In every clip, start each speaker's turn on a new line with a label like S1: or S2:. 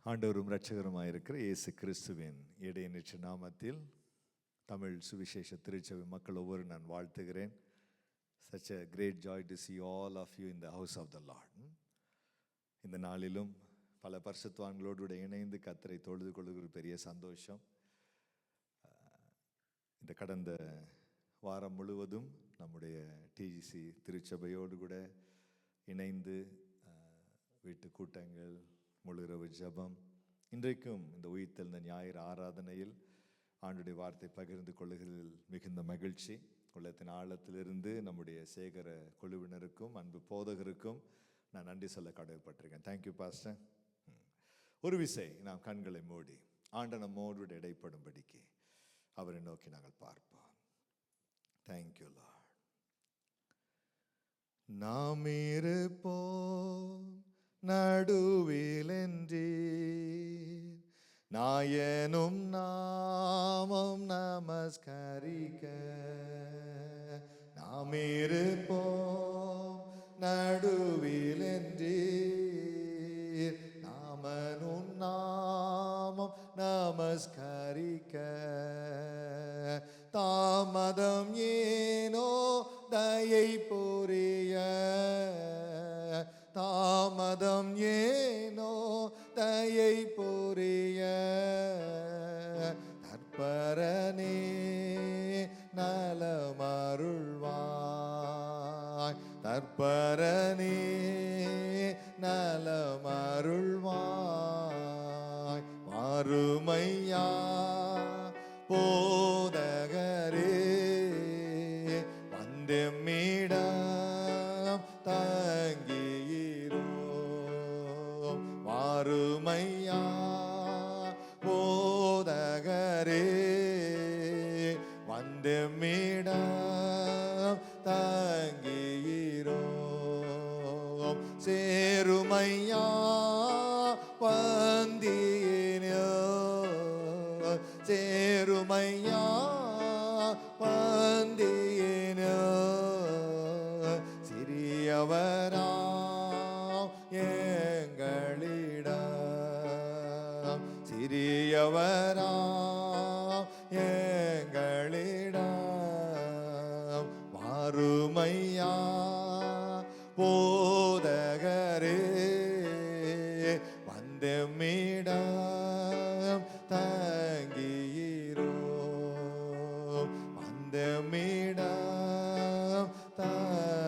S1: ஆண்டவரும் இரட்சகருமாயிருக்கிற இயேசு கிறிஸ்துவின் இடையற்ற நாமத்தில் தமிழ் சுவிசேஷ திருச்சபை மக்கள் ஒவ்வொரு நான் வாழ்த்துகிறேன். Such a great joy to see all of you in the house of the Lord. இந்த நாளிலும் பல பரிசுத்தவான்களோடு இணைந்து கர்த்தரை தொழுது கொள்கிற பெரிய சந்தோஷம். இந்த கடந்த வாரம் முழுவதும் நம்முடைய டிஜிசி திருச்சபையோடு கூட இணைந்து வீட்டு கூட்டங்கள், முழுரவு ஜெபம், இன்றைக்கும் இந்த உயிர்த்தெழுந்த ஞாயிறு ஆராதனையில் ஆண்டுடைய வார்த்தை பகிர்ந்து கொள்ளுகிறதில் மிகுந்த மகிழ்ச்சி. உள்ளத்தின் ஆழத்திலிருந்து நம்முடைய சேகர குழுவினருக்கும் அன்பு போதகருக்கும் நான் நன்றி சொல்ல கடமைப்பட்டிருக்கேன். Thank you pastor. ஒரு விசை நாம் கண்களை மூடி ஆண்ட நம்மோடு இடைப்படும்படிக்கு அவரை நோக்கி நாங்கள் பார்ப்போம். Thank you Lord. நாம் இருப்போம் நடுவிலென்றீர், நாயனும் நாமம் நமஸ்கரிக்க. நாம் இருப்போம் நடுவிலென்றீர், நாமனும் நாமம் நமஸ்கரிக்க. தாமதம் ஏனோ தயை புரிய, தாமதம் ஏனோ தயை புரிய. தற்பரனே நலமருள்வாய், தற்பரனே நலமருள்வாய். மாறுமையா போதகரே, வந்தெம்மிடம் தங்கியிரோம். மாறுமையா போதகரே, வந்தெம்மிடம் தங்கியிரோம். சேருமையா பந்தியினோ, சேருமையா பந்தியினோ. சிறியவராம் எங்களிடம், சிறியவராம் எங்களிடம். மாறுமையா போதகரே, வந்தெம்மிடம் தங்கியிரோம், வந்தெம்மிடம் தங்கியிரோம்.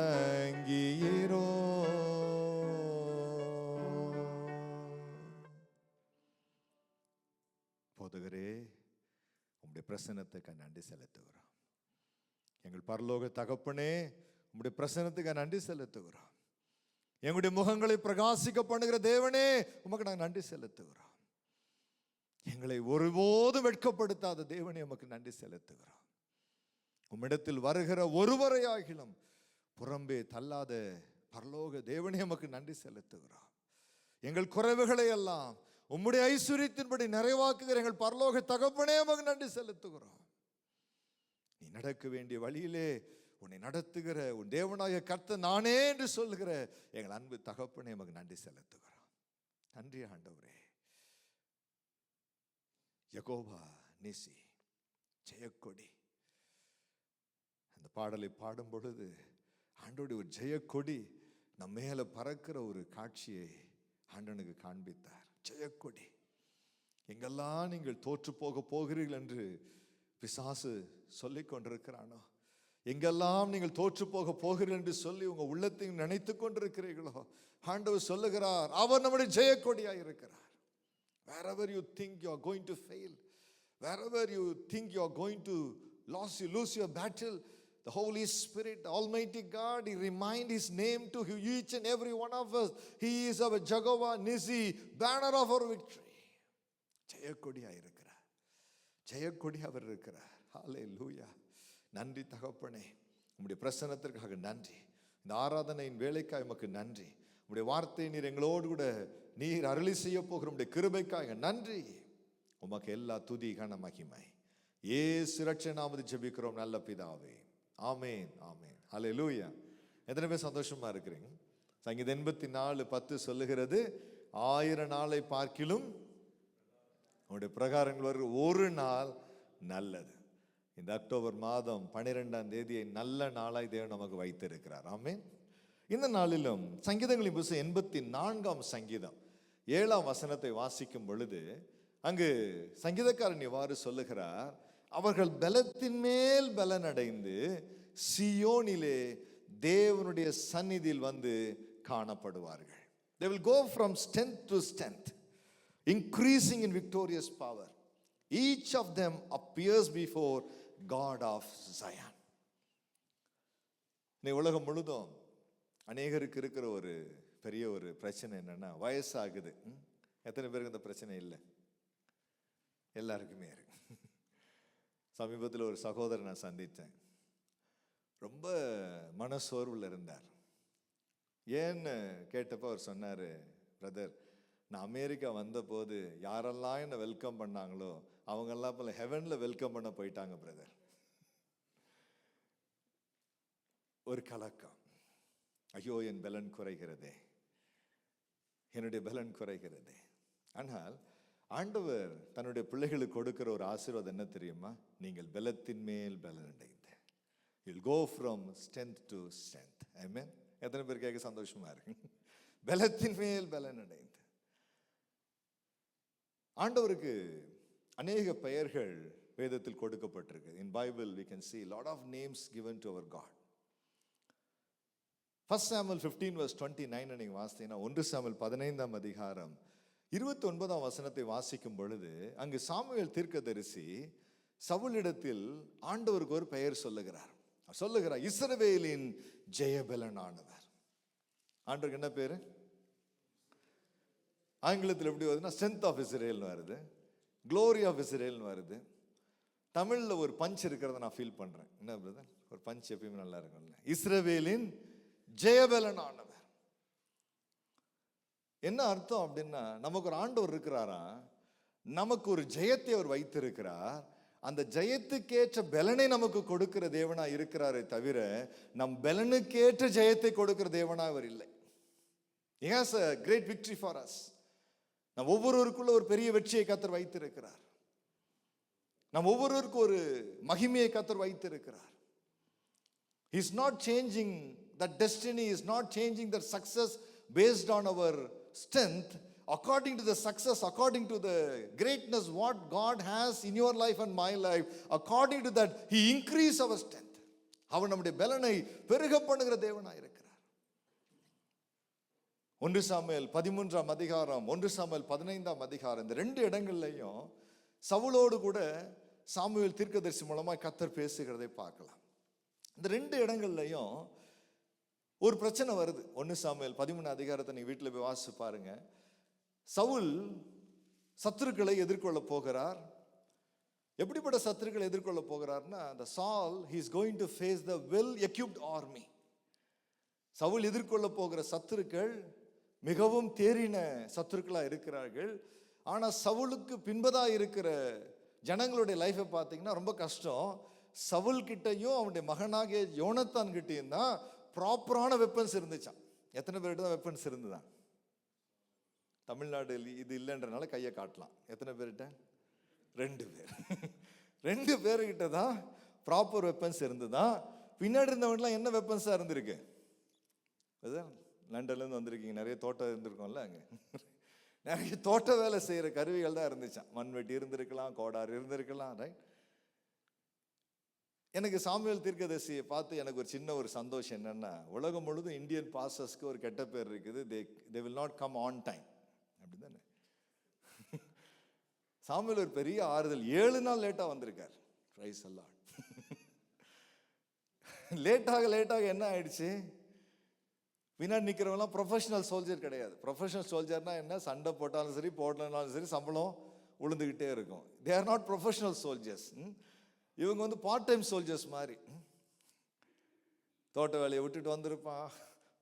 S1: போதகரே, உம்முடைய பிரசன்னத்துக்கு நன்றி செலுத்துகிறோம். எங்கள் பரலோக தகப்பனே, உம்முடைய பிரசன்னத்துக்கு நன்றி செலுத்துகிறோம். எங்களுடைய முகங்களை பிரகாசிக்க பண்ணுகிற தேவனே, உமக்கு நாங்கள் நன்றி செலுத்துகிறோம். எங்களை ஒருபோதும் வெட்கப்படுத்தாத தேவனே, உமக்கு நன்றி செலுத்துகிறோம். உம்மிடத்தில் வருகிற ஒருவரையாகிலும் புறம்பே தள்ளாத பரலோக தேவனே, உமக்கு நன்றி செலுத்துகிறோம். எங்கள் குறைவுகளை எல்லாம் உம்முடைய ஐஸ்வரியத்தின்படி நிறைவாக்குகிற எங்கள் பரலோக தகப்பனே, உமக்கு நன்றி செலுத்துகிறோம். நீ நடக்க வேண்டிய வழியிலே உன்னை நடத்துகிற உன் தேவனாய கர்த்தர் நானே என்று சொல்லுகிற எங்கள் அன்பு தகப்பனே, உமக்கு நன்றி செலுத்துகிறோம். நன்றி ஆண்டவரே. யெகோவா நீசி, ஜெயக்கொடி. அந்த பாடலை பாடும் பொழுது ஆண்டவருடைய ஒரு ஜெயக்கொடி நம்ம மேல பறக்கிற ஒரு காட்சியை ஆண்டவனுக்கு காண்பித்தார். ஜெயக்கொடி. எங்கெல்லாம் நீங்கள் தோற்று போக போகிறீர்கள் என்று பிசாசு சொல்லிக் கொண்டிருக்கிறானோ, எங்கெல்லாம் நீங்கள் தோற்று போக போகிறீர்கள் என்று சொல்லி உங்க உள்ளத்தையும் நினைத்து கொண்டிருக்கிறீர்களோ, ஆண்டவர் சொல்லுகிறார், அவர் நம்முடைய ஜெயக்கொடியாய் இருக்கிறார். Wherever you think you are going to fail, wherever you think you are going to lose your battle, the Holy Spirit, Almighty God, He remind His name to each and every one of us. He is our Jehovah Nissi, banner of our victory. ஜெயக்கொடியாய் இருக்கிறார், ஜெயக்கொடி அவர் இருக்கிறார். ஹல்லேலூயா. நன்றி தகப்பனே, உம்முடைய பிரசன்னத்திற்காக நன்றி. இந்த ஆராதனையின் வேலைக்காக உமக்கு நன்றி. உம்முடைய வார்த்தை நீர் எங்களோடு கூட நீர் அருளி செய்ய போகிற உம்முடைய கிருபைக்காக நன்றி. உமக்கு எல்லா துதி கன மகிமை இயேசு இரட்சகர் நாமத்தில் ஜெபிக்கிறோம் நல்ல பிதாவே. ஆமென், ஆமென். ஹல்லேலூயா. எத்தனை பேர் சந்தோஷமா இருக்கிறீங்க? சங்கீதம் 84:10 சொல்லுகிறது, 1000 நாளை பார்க்கிலும் உங்களுடைய பிரகாரங்கள் வருகிற ஒரு நாள் நல்லது. இந்த அக்டோபர் மாதம் 12ஆம் தேதியை நல்ல நாளாய் தேவன் நமக்கு வைத்திருக்கிறார். ஆமென். இந்த நாளிலும் சங்கீதங்களின் புத்தகம் 84ஆம் சங்கீதம் 7ஆம் வசனத்தை வாசிக்கும் பொழுது அங்கு சங்கீதக்காரன் இவ்வாறு சொல்லுகிறார், அவர்கள் பலத்தின் மேல் பலனடைந்து சியோனிலே தேவனுடைய சந்நிதியில் வந்து காணப்படுவார்கள். They will go from strength to strength, increasing in victorious power. Each of them appears before God of Zion. இந்த உலகம் முழுதும் அநேகருக்கு இருக்கிற ஒரு பெரிய ஒரு பிரச்சனை என்னன்னா, வயசாகுது. எத்தனை பேருக்கு இந்த பிரச்சனை இல்லை? எல்லாருக்குமே இருக்கு. சமீபத்தில் ஒரு சகோதரனை நான் சந்தித்தேன். ரொம்ப மனசோர்வில் இருந்தார். ஏன்னு கேட்டப்போ அவர் சொன்னார், பிரதர், நான் அமெரிக்கா வந்த போது யாரெல்லாம் என்னை வெல்கம் பண்ணாங்களோ அவங்கெல்லாம் இப்போ ஹெவனில் வெல்கம் பண்ண போயிட்டாங்க பிரதர். ஒரு கலக்கம். ஐயோ, என் பலன் குறைகிறதே, என்னுடைய பலன் குறைகிறதே. ஆனால் ஆண்டவர் தன்னுடைய பிள்ளைகளுக்கு கொடுக்கிற ஒரு ஆசீர்வாதம் என்ன தெரியுமா? நீங்கள் பலத்தின் மேல் பலன் அடைந்து, you'll go from strength to strength. Amen. எத்தனை பேர் கேட்க சந்தோஷமா இருக்கு? பலத்தின் மேல் பலன் அடைந்து. ஆண்டவருக்கு அநேக பெயர்கள் வேதத்தில் கொடுக்கப்பட்டிருக்கு. In Bible we can see lot of names given to our God. 1 Samuel 15 verse 29 நீங்க வாசித்தீங்கன்னா 1 சாமுவேல் 15ஆம் அதிகாரம் 29ஆம் வசனத்தை வாசிக்கும் பொழுது அங்கு சாமுவேல் தீர்க்கதரிசி சவுலிடத்தில் ஆண்டவருக்கு ஒரு பெயர் சொல்லுகிறார். இஸ்ரவேலின் ஜெயபலனானவர். ஆண்டவருக்கு என்ன பேரு? ஆங்கிலத்தில் எப்படி வருதுன்னா ஸ்ட்ரென்த் ஆஃப் இஸ்ரேல்னு வருது, க்ளோரி ஆஃப் இஸ்ரேல்னு வருது. தமிழில் ஒரு பஞ்ச் இருக்கிறத நான் ஃபீல் பண்ணுறேன். என்ன பிரதர், ஒரு பஞ்ச் எப்பயுமே நல்லா இருக்கும்ல. இஸ்ரவேலின் ஜெயபலனானவர். என்ன அர்த்தம் அப்படின்னா, நமக்கு ஒரு ஆண்டவர் இருக்கிறாரா, நமக்கு ஒரு ஜெயத்தை அவர் வைத்திருக்கிறார். அந்த ஜெயத்துக்கேற்ற பலனை நமக்கு கொடுக்கிற தேவனா இருக்கிறாரே தவிர நம் பலனுக்கேற்ற ஜெயத்தை கொடுக்கிற தேவனா அவர் இல்லை. He has a great victory for us. நம் ஒவ்வொருவருக்குள்ள ஒரு பெரிய வெற்றியை கர்த்தர் வைத்திருக்கிறார். நம் ஒவ்வொருவருக்கும் ஒரு மகிமையை கர்த்தர் வைத்திருக்கிறார். He is not changing that destiny, is not changing that success based on our strength. According to the success, according to the greatness what God has in your life and my life, according to that He increase our strength. அவர் நம்முடைய பலனை பெருக பண்ணுகிற தேவனாய் இருக்கிறார். 1 Samuel 13ஆம் அதிகாரம் 1 Samuel 15ஆம் அதிகாரம் இந்த ரெண்டு இடங்கள்லையும் சவுலோடு கூட சாமுவேல் தீர்க்கதரிசி மூலமாக கர்த்தர் பேசுகிறதை பார்க்கலாம். இந்த ரெண்டு இடங்கள்லையும் ஒரு பிரச்சனை வருது. 1 சாமுவேல் 13 அதிகாரத்தை நீங்க வீட்டில் போய் வாசிச்சு பாருங்க. சவுல் சத்துருக்களை எதிர்கொள்ள போகிறார். எப்படிப்பட்ட சத்துருக்களை எதிர்கொள்ள போகிறார்னா, the Saul he is going to face the well equipped army. Saul எதிர்கொள்ள போகிற சத்துருக்கள் மிகவும் தேறின சத்துருக்களா இருக்கிறார்கள். ஆனா சவுலுக்கு பின்பதா இருக்கிற ஜனங்களுடைய லைஃபை பார்த்தீங்கன்னா ரொம்ப கஷ்டம். சவுல் கிட்டையும் அவனுடைய மகனாகிய யோனத்தான் கிட்டையும் தான் ப்ராப்பரான வெப்பன்ஸ் இருந்துச்சான். எத்தனை பேர்கிட்ட தான் வெப்பன்ஸ் இருந்துதான்? தமிழ்நாடு இது இல்லைன்றனால கையை காட்டலாம். எத்தனை பேர்கிட்ட? 2 பேர். 2 பேர்கிட்ட தான் ப்ராப்பர் வெப்பன்ஸ் இருந்துதான். பின்னாடி இருந்தவங்கலாம் என்ன வெப்பன்ஸாக இருந்திருக்கு? அதுதான் லண்டன்லேருந்து வந்திருக்கீங்க, நிறைய தோட்டம் இருந்திருக்கோம்ல, அங்கே நிறைய தோட்ட வேலை செய்கிற கருவிகள் தான் இருந்துச்சான். மண்வெட்டி இருந்திருக்கலாம், கோடார் இருந்திருக்கலாம். ரைட். எனக்கு சாமுவேல் தீர்க்கதரிசியை பார்த்து எனக்கு ஒரு சின்ன ஒரு சந்தோஷம் என்னன்னா, உலகம் முழுதும் இந்தியன் பாஸ்டர்ஸ்க்கு ஒரு கெட்ட பேர் இருக்குது. they will not come on time. அப்படி தானே? சாமுவேல் ஒரு பெரிய ஆறுதல், 7 நாள் லேட்டாக வந்திருக்கார். பிரைஸ் எல்லாம் லேட்டாக என்ன ஆயிடுச்சு? பின்னாடி நிற்கிறவங்களாம் ப்ரொஃபஷனல் சோல்ஜர் கிடையாது. ப்ரொஃபஷனல் சோல்ஜர்னா என்ன? சண்டை போட்டாலும் சரி போடலனாலும் சரி சம்பளம் உளுந்துக்கிட்டே இருக்கும். They are not professional soldiers. இவங்க வந்து பார்ட் டைம் சோல்ஜர்ஸ் மாதிரி. தோட்ட வேலையை விட்டுட்டு வந்திருப்பான்,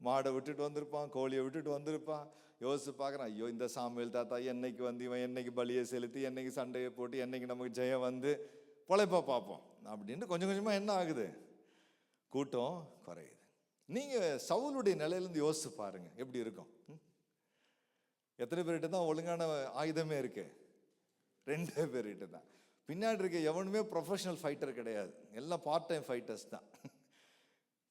S1: மாடை விட்டுட்டு வந்திருப்பான், கோழியை விட்டுட்டு வந்திருப்பான். யோசிச்சு பார்க்குறான், ஐயோ இந்த சாமுவேல் தாத்தா என்னைக்கு வந்து இவன் என்னைக்கு பலியை செலுத்தி என்னைக்கு சண்டையை போட்டு என்னைக்கு நமக்கு ஜெயம் வந்து பொழைப்பா பார்ப்போம் அப்படின்னு கொஞ்சம் கொஞ்சமாக என்ன ஆகுது? கூட்டம் குறையுது. நீங்கள் சவுலுடைய நிலையிலேருந்து யோசிச்சு பாருங்க எப்படி இருக்கும். எத்தனை பேர்கிட்ட தான் ஒழுங்கான ஆயுதமே இருக்கு? 2 பேர்கிட்ட தான். பின்னாடி இருக்க எவனுமே ப்ரொஃபஷனல் ஃபைட்டர் கிடையாது, எல்லாம் பார்ட் டைம் ஃபைட்டர்ஸ் தான்.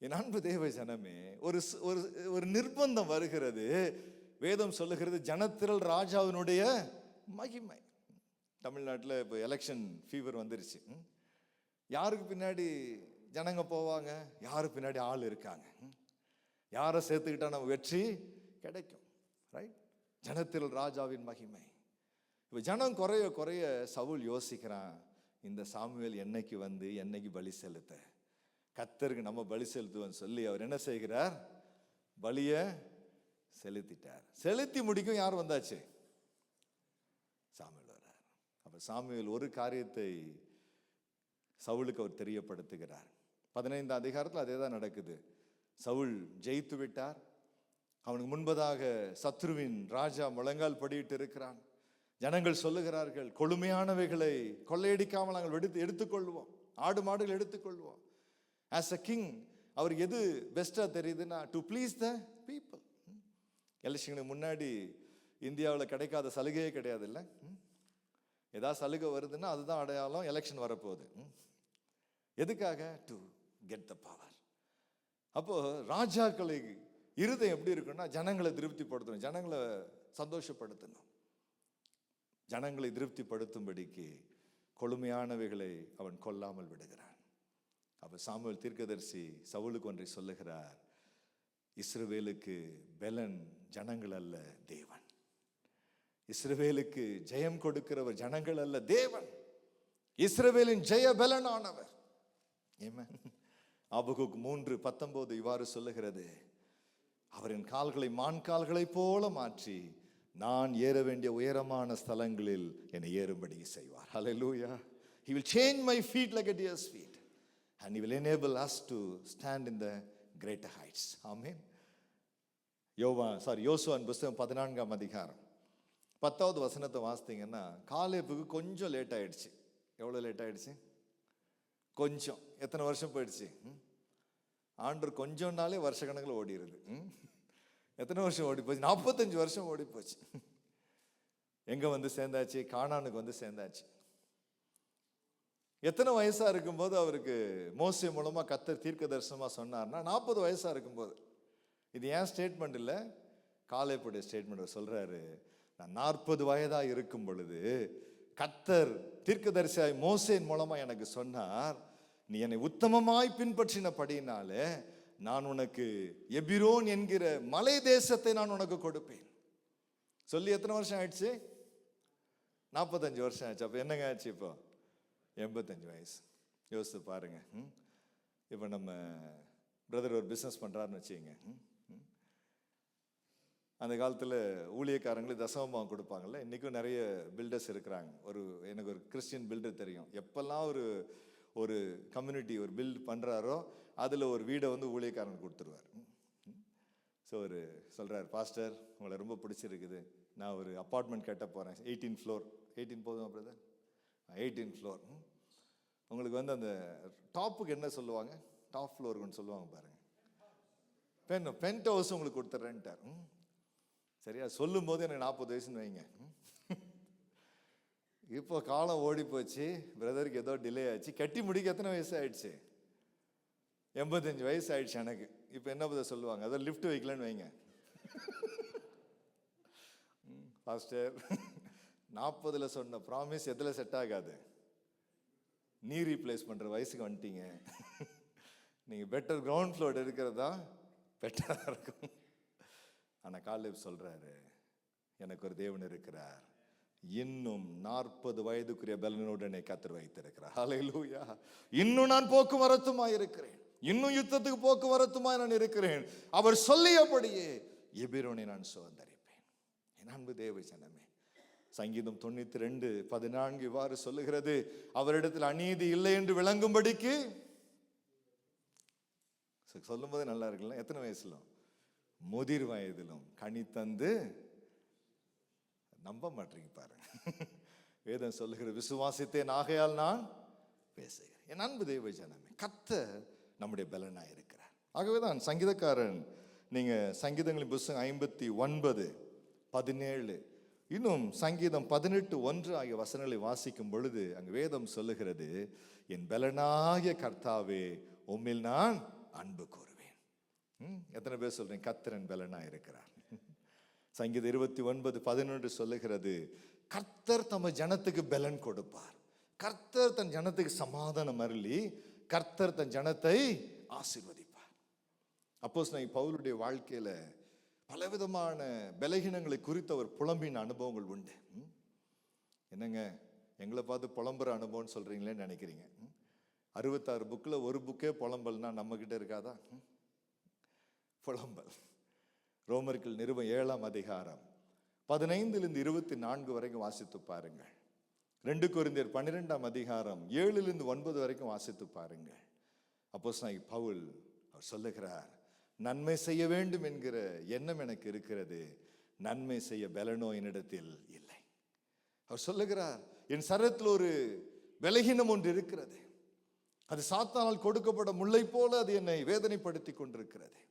S1: என் அன்பு தேவ ஜனமே, ஒரு ஒரு ஒரு நிர்பந்தம் வருகிறது. வேதம் சொல்லுகிறது ஜனத்திரள் ராஜாவினுடைய மகிமை. தமிழ்நாட்டில் இப்போ எலெக்ஷன் ஃபீவர் வந்துருச்சு. யாருக்கு பின்னாடி ஜனங்க போவாங்க, யாரு பின்னாடி ஆள் இருக்காங்க, யாரை சேர்த்துக்கிட்டா நம்ம வெற்றி கிடைக்கும், ரைட்? ஜனத்திரள் ராஜாவின் மகிமை. இப்போ ஜனம் குறைய குறைய சவுல் யோசிக்கிறான், இந்த சாமுவேல் என்னைக்கு வந்து என்னைக்கு பலி செலுத்த, கர்த்தருக்கு நம்ம பலி செலுத்துவோன்னு சொல்லி அவர் என்ன செய்கிறார், பலியை செலுத்திட்டார். செலுத்தி முடிக்கும் யார் வந்தாச்சு, சாமுவேல் வர்றார். அப்ப சாமுவேல் ஒரு காரியத்தை சவுலுக்கு அவர் தெரியப்படுத்துகிறார். 15ஆம் அதிகாரத்தில் அதே தான் நடக்குது. சவுல் ஜெயித்து விட்டார். அவனுக்கு முன்பதாக சத்ருவின் ராஜா முழங்கால் படியிட்டு இருக்கிறான். ஜனங்கள் சொல்லுகிறார்கள், கொழுமையானவைகளை கொள்ளையடிக்காமல் நாங்கள் எடுத்துக்கொள்வோம், ஆடு மாடுகள் எடுத்துக்கொள்வோம். ஆஸ் அ கிங் அவருக்கு எது பெஸ்டா தெரியுதுன்னா, டு ப்ளீஸ் த பீப்புள். எலெக்ஷனுக்கு முன்னாடி இந்தியாவில் கிடைக்காத சலுகையே கிடையாது இல்லை. ஏதாவது சலுகை வருதுன்னா அதுதான் அடையாளம், எலெக்ஷன் வரப்போகுது. எதுக்காக? To get the power. அப்போ ராஜாக்களை இருதயம் எப்படி இருக்குன்னா, ஜனங்களை திருப்திப்படுத்தணும், ஜனங்களை சந்தோஷப்படுத்தணும். ஜனங்களை திருப்திப்படுத்தும்படிக்கு கொழுமையானவைகளை அவன் கொல்லாமல் விடுகிறான். அப்ப சாமுவேல் தீர்க்கதரிசி சவுலுக்கு ஒன்றை சொல்லுகிறார், இஸ்ரவேலுக்கு பெலன் ஜனங்கள் அல்ல தேவன். இஸ்ரவேலுக்கு ஜெயம் கொடுக்கிறவர் ஜனங்கள் அல்ல தேவன். இஸ்ரவேலின் ஜெய பெலனானவர். ஆமென். ஆபகுக் 3:19 இவ்வாறு சொல்லுகிறது, அவரின் கால்களை மான் கால்களை போல மாற்றி நான் ஏற வேண்டிய உயரமான ஸ்தலங்களில் என்னை ஏறும்படி செய்வார். ஹல்லேலூயா. He will change my feet like a deer's feet and he will enable us to stand in the greater heights. ஆமென். யோசுவாவின் புத்தகம் 14ஆம் அதிகாரம் 10வது வசனத்தை வாசித்தீங்கன்னா, காலேபுக்கு கொஞ்சம் லேட் ஆயிடுச்சு. எவ்வளவு லேட் ஆயிடுச்சு? கொஞ்சம். எத்தனை வருஷம் போயிடுச்சு? ஆண்டவர் கொஞ்சம்னாலே வருஷ கணக்கில் ஓடிடுது. எத்தனை வருஷம் ஓடி போச்சு? 45 வருஷம் ஓடி போச்சு. எங்க வந்து சேர்ந்தாச்சு? கானானுக்கு வந்து சேர்ந்தாச்சு. எத்தனை வயசா இருக்கும்போது அவருக்கு மோசே மூலமா கர்த்தர் தீர்க்க தரிசனமா சொன்னார்னா, 40 வயசா இருக்கும்போது. இது ஏன் ஸ்டேட்மெண்ட் இல்லை, காலேபுடைய ஸ்டேட்மெண்ட். சொல்றாரு, நான் 40 வயதா இருக்கும் பொழுது கர்த்தர் தீர்க்கதரிசியாய் மோசேன் மூலமா எனக்கு சொன்னார், நீ என்னை உத்தமமாய் பின்பற்றினபடினாலே நான் உனக்கு எபிரோன் என்கிற மலை தேசத்தை நான் உனக்கு கொடுப்பேன். சொல்லி எத்தனை வருஷம் ஆயிடுச்சு? 45 வருஷம் ஆயிடுச்சு. அப்ப என்னங்க ஆச்சு? இப்போ 85 வயசு. யோசித்து பாருங்க. இப்போ நம்ம பிரதர் ஒரு பிஸ்னஸ் பண்றாருன்னு வச்சுக்கோங்க. அந்த காலத்தில் ஊழியக்காரங்களுக்கு தசமமாக கொடுப்பாங்கல்ல. இன்றைக்கும் நிறைய பில்டர்ஸ் இருக்கிறாங்க. எனக்கு ஒரு கிறிஸ்டியன் பில்டர் தெரியும். எப்பெல்லாம் ஒரு கம்யூனிட்டி ஒரு பில்ட் பண்ணுறாரோ அதில் ஒரு வீடை வந்து ஊழியக்காரனுக்கு கொடுத்துருவார். ஸோ ஒரு சொல்கிறார், பாஸ்டர் உங்களை ரொம்ப பிடிச்சிருக்குது, நான் ஒரு அப்பார்ட்மெண்ட் கட்ட போகிறேன், 18 ஃப்ளோர். 18 போதுமா பிரதர்? 18 ஃப்ளோர். உங்களுக்கு வந்து அந்த டாப்புக்கு என்ன சொல்லுவாங்க? டாப் ஃப்ளோருக்குன்னு சொல்லுவாங்க பாருங்க. பென்ட் ஹவுஸ் உங்களுக்கு கொடுத்துட்றேன்ட்டார். சரியா? சொல்லும் போது எனக்கு 40 வயசுன்னு வைங்க. இப்போ காலம் ஓடி போச்சு, பிரதருக்கு ஏதோ டிலே ஆச்சு. கட்டி முடிக்க எத்தனை வயசு ஆயிடுச்சு? 85 வயசு ஆயிடுச்சு எனக்கு. இப்போ என்ன பத சொல்லுவாங்க, அதை லிஃப்ட் வைக்கலன்னு வைங்க. பாஸ்டர் 40ல் சொன்ன ப்ராமிஸ் எதில் செட் ஆகாது? நீ ரீப்ளேஸ் பண்ணுற வயசுக்கு வந்துட்டீங்க. நீங்கள் பெட்டர் கிரவுண்ட் ஃப்ளோர் இருக்கிறதா பெட்டராக இருக்கும். ஆனால் காலேப் சொல்றாரு, எனக்கு ஒரு தேவன் இருக்கிறார், இன்னும் 40 வயதுக்குரிய பலனோடு என்னை கர்த்தர் வைத்திருக்கிறார். ஹல்லேலூயா. இன்னும் நான் போக்குவரத்துமாய் இருக்கிறேன், இன்னும் யுத்தத்துக்கு போக்குவரத்துமாய் நான் இருக்கிறேன். அவர் சொல்லியபடியே எபிரோனை நான் சுதந்தரிப்பேன். என் அன்பு தேவ ஜனமே, சங்கீதம் 92:14 இவ்வாறு சொல்லுகிறது, அவரிடத்தில் அநீதி இல்லை என்று விளங்கும்படிக்கு. சொல்லும் போது நல்லா இருக்குல்ல? எத்தனை வயசுல? முதிர் வயதிலும் கனி தந்து. நம்ப மாட்டீங்க பாருங்க. வேதம் சொல்லுகிற, விசுவாசித்தேன் ஆகையால் நான் பேசுகிறேன். என் அன்பு தேவ ஜனமே, கர்த்தர் நம்முடைய பலனாய் இருக்கிறார். ஆகவேதான் சங்கீதக்காரன், நீங்க சங்கீதங்களின் புத்தகம் 59:17 இன்னும் சங்கீதம் 18:1 ஆகிய வசனங்களை வாசிக்கும் பொழுது அங்கு வேதம் சொல்லுகிறது, என் பலனாகிய கர்த்தாவே உம்மில் நான் அன்பு கூறுவேன். எத்தனை பேர் சொல்றேன் கர்த்தர் பலனா இருக்கிறார்? சங்கீதம் 29:11 சொல்லுகிறது, கர்த்தர் தம ஜனத்துக்கு பலன் கொடுப்பார். கர்த்தர் தன் ஜனத்துக்கு சமாதானம் அருளி கர்த்தர் தன் ஜனத்தை ஆசீர்வதிப்பார். அப்போஸ்தலனாகிய பவுலுடைய வாழ்க்கையில பலவிதமான பலகீனங்களை குறித்து அவர் புலம்பின அனுபவங்கள் உண்டு. என்னங்க எங்களை பார்த்து புலம்புற அனுபவம்னு சொல்றீங்களேன்னு நினைக்கிறீங்க? 66 புக்கில் ஒரு புக்கே புலம்பல்னா நம்ம கிட்ட இருக்காதா புலம்பல்? ரோமர்கள் நிருபம் 7ஆம் அதிகாரம் 15 24 வரைக்கும் வாசித்து பாருங்கள். 2 கொரிந்தியர் 12ஆம் அதிகாரம் 7 9 வரைக்கும் வாசித்து பாருங்கள். அப்போஸ்தலனாகிய பவுல் அவர் சொல்லுகிறார், நன்மை செய்ய வேண்டும் என்கிற எண்ணம் எனக்கு இருக்கிறது, நன்மை செய்ய பலனோ என்னிடத்தில் இல்லை. அவர் சொல்லுகிறார், என் சரீரத்தில் ஒரு பலகீனம் ஒன்று இருக்கிறது, அது சாத்தானால் கொடுக்கப்பட்ட முல்லை போல அது என்னை வேதனைப்படுத்தி கொண்டிருக்கிறது,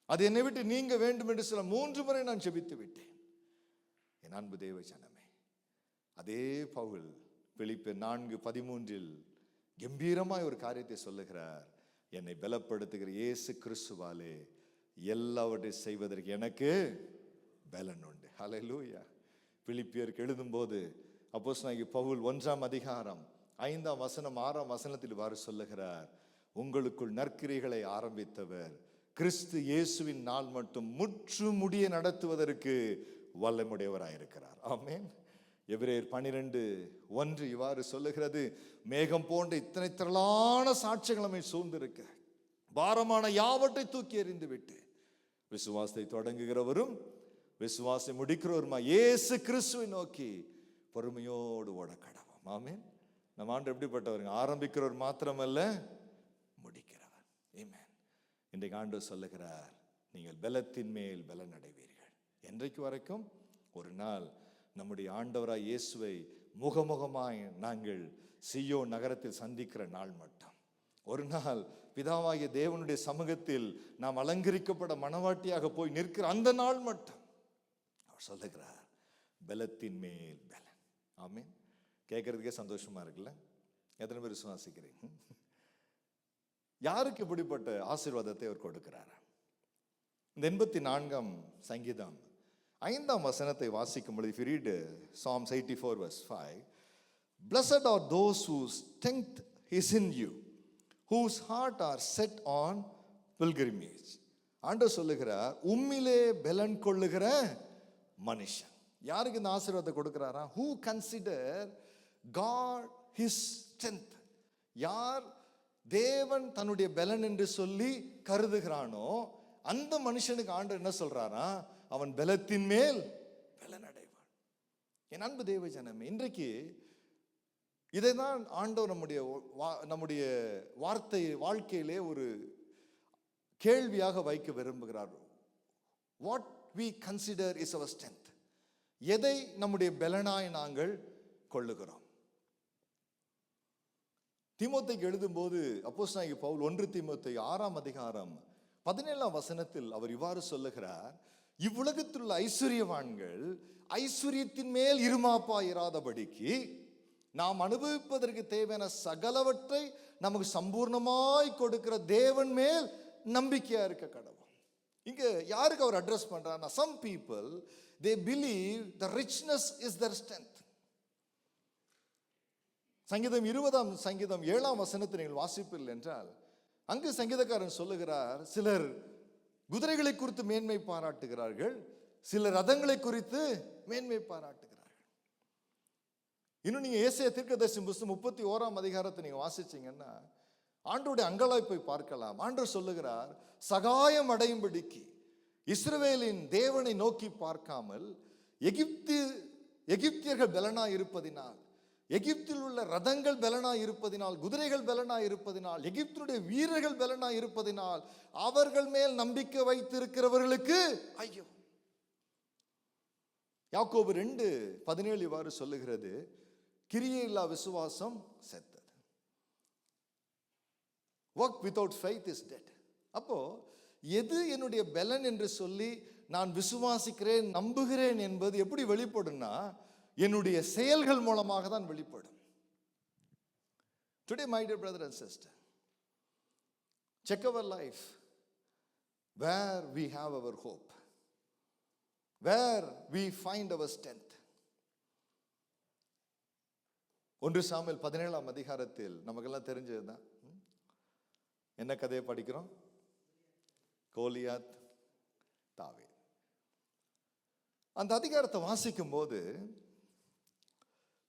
S1: அது என்னை விட்டு நீங்க வேண்டும் என்று சில 3 முறை நான் ஜெபித்து விட்டேன். என் அன்பு தேவ ஜனமே, அதே பவுல் பிலிப்பியர் 4:13 கம்பீரமாய் ஒரு காரியத்தை சொல்லுகிறார், என்னை பலப்படுத்துகிற இயேசு கிறிஸ்துவாலே எல்லாவற்றையும் செய்வதற்கு எனக்கு பலன் உண்டு. ஹல்லேலூயா. பிலிப்பியருக்கு எழுதும்போது அப்போஸ்தலனாகிய பவுல் 1ஆம் அதிகாரம் 5ஆம் வசனம் 6ஆம் வசனத்தில் இவ்வாறு சொல்லுகிறார், உங்களுக்குள் நற்கிரியைகளை ஆரம்பித்தவர் கிறிஸ்து இயேசுவின் நாள் மட்டும் முற்று முடிய நடத்துவதற்கு வல்லமுடையவராயிருக்கிறார். ஆமென். எபிரேயர் 12:1 இவ்வாறு சொல்லுகிறது, மேகம் போன்ற இத்தனை திரளான சாட்சிகள் நம்மை சூழ்ந்திருக்க பாரமான யாவற்றை தூக்கி எறிந்து விட்டு விசுவாசத்தை தொடங்குகிறவரும் விசுவாசத்தை முடிக்கிறவருமா இயேசு கிறிஸ்துவை நோக்கி பொறுமையோடு ஓட கடவோம். ஆமென். நம்ம ஆண்டு எப்படிப்பட்டவருங்க? ஆரம்பிக்கிறவர் மாத்திரமல்ல, முடிக்கிறவர். ஆமென். இன்றைக்கு ஆண்டவர் சொல்லுகிறார், நீங்கள் பலத்தின் மேல் பலன் அடைவீர்கள். என்றைக்கு வரைக்கும்? ஒரு நாள் நம்முடைய ஆண்டவராய் இயேசுவை முகமுகமாய் நாங்கள் சீயோன் நகரத்தில் சந்திக்கிற நாள் மட்டும். ஒரு நாள் பிதாவாகிய தேவனுடைய சமூகத்தில் நாம் அலங்கரிக்கப்பட மனவாட்டியாக போய் நிற்கிற அந்த நாள் மட்டும் அவர் சொல்லுகிறார், பலத்தின் மேல் பலன். ஆமென். கேட்கறதுக்கே சந்தோஷமா இருக்குல்ல? எத்தனை பேர் விசுவாசிக்கிறீங்க? யாருக்கு இப்படிப்பட்ட ஆசீர்வாதத்தை அவர் கொடுக்கிறார்? இந்த 84ஆம் சங்கீதம் 5ஆம் வசனத்தை வாசிக்கும் பொழுது, if you read Psalms 84:5, blessed are those whose strength is in you, whose heart are set on pilgrimage. ஆண்டவர் சொல்லுகிறார், உம்மிலே பலன் கொள்ளுகிற மனுஷன். யாருக்கு இந்த ஆசீர்வாதத்தை கொடுக்கிறாரா? who consider God his strength. யார் தேவன் தன்னுடைய பலன் என்று சொல்லி கருதுகிறானோ அந்த மனுஷனுக்கு ஆண்டவர் என்ன சொல்றாரா? அவன் பலத்தின் மேல் பலன் அடைவான். என் அன்பு தேவ ஜனமே, இன்றைக்கு இதைதான் ஆண்டவர் நம்முடைய வாழ்க்கையிலே ஒரு கேள்வியாக வைக்க விரும்புகிறார். What we consider is our strength. எதை நம்முடைய பலனாய் நாங்கள் கொள்ளுகிறோம்? தீமோத்தேயுக்கு எழுதும்போது அப்போஸ்தலனாகிய பவுல் 1 தீமோத்தேயு 6ஆம் அதிகாரம் 17ஆம் வசனத்தில் அவர் இவ்வாறு சொல்லுகிறார், இவ்வுலகத்தில் உள்ள ஐஸ்வர்யவான்கள் ஐஸ்வர்யத்தின் மேல் இருமாப்பாயிராதபடிக்கு நாம் அனுபவிப்பதற்கு தேவையான சகலவற்றை நமக்கு சம்பூர்ணமாய் கொடுக்கிற தேவன் மேல் நம்பிக்கையா இருக்க கடவுள். இங்க யாருக்கு அவர் அட்ரஸ் பண்றாருன்னா, some people they believe the richness is their strength. சங்கீதம் 20ஆம் சங்கீதம் 7ஆம் வசனத்தை நீங்கள் வாசிப்பீர்கள் என்றால், அங்கு சங்கீதக்காரன் சொல்லுகிறார், சிலர் குதிரைகளை குறித்து மேன்மை பாராட்டுகிறார்கள், சிலர் ரதங்களை குறித்து மேன்மை பாராட்டுகிறார்கள். இன்னும் நீங்க ஏசாயா தீர்க்கதரிசி புத்தகம் 31ஆம் அதிகாரத்தை நீங்க வாசிச்சீங்கன்னா ஆண்டவருடைய அங்கலாய்ப்பை பார்க்கலாம். ஆண்டவர் சொல்லுகிறார், சகாயம் அடையும்படிக்கு இஸ்ரவேலின் தேவனை நோக்கி பார்க்காமல் எகிப்தியர்கள் பலனாய் இருப்பதினால், எகிப்தில் உள்ள ரதங்கள் பலனாய் இருப்பதினால், குதிரைகள் பலனாய் இருப்பதினால், எகிப்தினுடைய வீரர்கள் பலனாய் இருப்பதினால் அவர்கள் மேல் நம்பிக்கை வைத்திருக்கிறவர்களுக்கு ஐயோ. யாக்கோபு 2:17 இவ்வாறு சொல்லுகிறது, கிரியையில்லா விசுவாசம் செத்தது. Work without faith is dead. அப்போ எது என்னுடைய பலன் என்று சொல்லி நான் விசுவாசிக்கிறேன், நம்புகிறேன் என்பது எப்படி வெளிப்படும்னா என்னுடைய செயல்கள் மூலமாக தான் வெளிப்படும். Today, my dear brother and sister, check our life, where we have our hope, where we find our strength. 1 Samuel 17ஆம் அதிகாரத்தில் நமக்கெல்லாம் தெரிஞ்சதுதான். என்ன கதையை படிக்கிறோம்? கோலியாத், தாவீது. அந்த அதிகாரத்தை வாசிக்கும் போது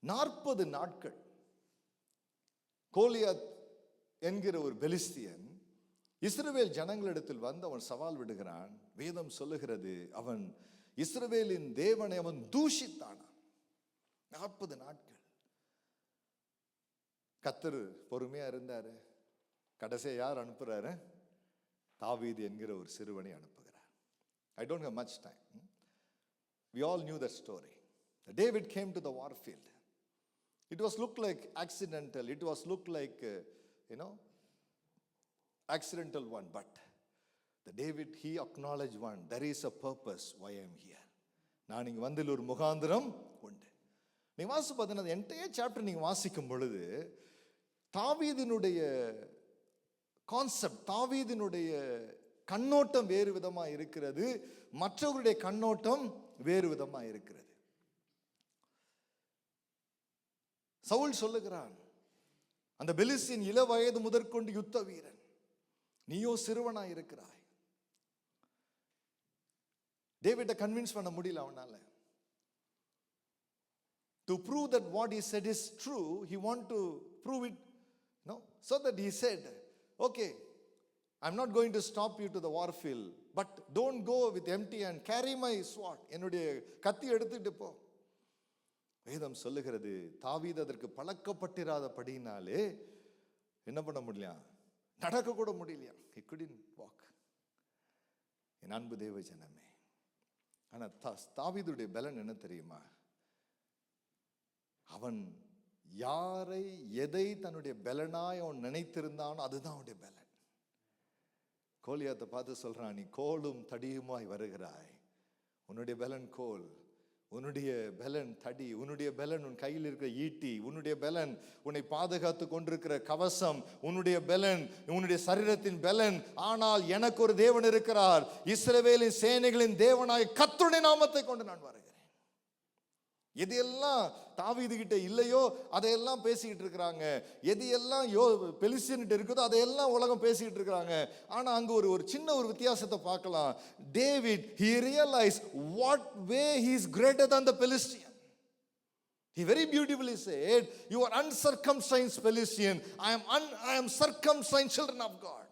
S1: 40 நாட்கள் கோலியாத் என்கிற ஒரு பெலிஸ்தியன் இஸ்ரவேல் ஜனங்களிடத்தில் வந்து அவன் சவால் விடுகிறான். வேதம் சொல்லுகிறது, அவன் இஸ்ரவேலின் தேவனை அவன் தூஷித்தான். 40 நாட்கள் கர்த்தர் பொறுமையா இருந்தாரு. கடைசியா யார் அனுப்புறாரு? தாவீது என்கிற ஒரு சிறுவனை அனுப்புகிறார். I don't have much time. We all knew that story. David came to the war field. It was looked like accidental. It was looked like, accidental one. But the David, he acknowledged one. There is a purpose why I am here. நான் இங்க வந்ததில் ஒரு முகாந்திரம் உண்டு. நீங்க வாசி பார்த்தீங்கன்னா entire chapter நீங்க வாசிக்கும் பொழுது தாவீதினுடைய கான்செப்ட், தாவீதினுடைய கண்ணோட்டம் வேறு விதமா இருக்கிறது, மற்றவருடைய கண்ணோட்டம் வேறு விதமா இருக்கிறது. சவுல் சொல்லுகிறான், அந்த பெலிஸ்தியன் இள வயது முதற்கொண்டு யுத்த வீரன், நீயோ சிறுவனா இருக்கிறாய். டேவிட்டை கன்வின்ஸ் பண்ண முடியல அவனால. To prove that what he said is true, he want to prove it, so that he said, okay, I'm not going to stop you to the war field, but don't go with empty and carry my sword. என்னுடைய கத்தி எடுத்துட்டு போ. வேதம் சொல்லுகிறது, தாவீது அதற்கு பழக்கப்பட்டிராதபடினாலே என்ன பண்ண முடியல, நடக்க கூட முடியலையா. He couldn't walk. என் அன்பு தேவ ஜனமே, ஆனா தாவீதுடைய பலன் என்ன தெரியுமா? அவன் யாரை எதை தன்னுடைய பலனாய் அவன் நினைத்திருந்தானோ அதுதான் அவனுடைய பலன். கோலியாத்தை பார்த்து சொல்றான், நீ கோலும் தடியுமாய் வருகிறாய். உன்னுடைய பலன் கோல், உன்னுடைய பலன் தடி, உன்னுடைய பலன் உன் கையில் இருக்கிற ஈட்டி, உன்னுடைய பலன் உன்னை பாதுகாத்து கொண்டிருக்கிற கவசம், உன்னுடைய பலன் உன்னுடைய சரீரத்தின் பலன். ஆனால் எனக்கு ஒரு தேவன் இருக்கிறார், இஸ்ரவேலின் சேனைகளின் தேவனாய் கர்த்தருடைய நாமத்தை கொண்டு நான் வருகிறேன். எது எல்லாம் தாவீது கிட்ட இல்லையோ அதையெல்லாம் பேசிக்கிட்டு இருக்கிறாங்க. எது எல்லாம் பெலிஸ்தியன்கிட்ட இருக்குதோ அதையெல்லாம் உலகம் பேசிக்கிட்டு இருக்கிறாங்க. ஆனா அங்க ஒரு சின்ன ஒரு வித்தியாசத்தை பார்க்கலாம். David, he realized what way he is greater than the Philistine. He very beautifully said, you are uncircumcised Philistine, I am circumcised children of God.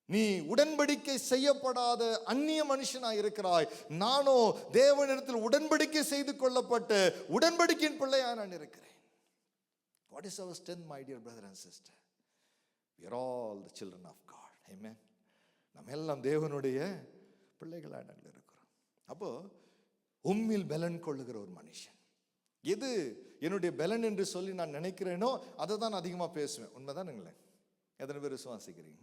S1: நீ உடன்படிக்கை செய்யப்படாத அந்நிய மனுஷனாய் இருக்கிறாய், நானோ தேவனிடத்தில் உடன்படிக்கை செய்து கொள்ளப்பட்ட உடன்படிக்கையின் பிள்ளையா நான் இருக்கிறேன். What is our strength, my dear brother and sister? We are all the children of God. Amen. நம்ம எல்லாம் தேவனுடைய பிள்ளைகளா நாங்கள் இருக்கிறோம். அப்போ உம்மில் பலன் கொள்ளுகிற ஒரு மனுஷன், எது என்னுடைய பலன் என்று சொல்லி நான் நினைக்கிறேனோ அதை தான் அதிகமாக பேசுவேன். உண்மைதானுங்களே? எத்தனை பேர் விசுவாசிக்கிறீங்க?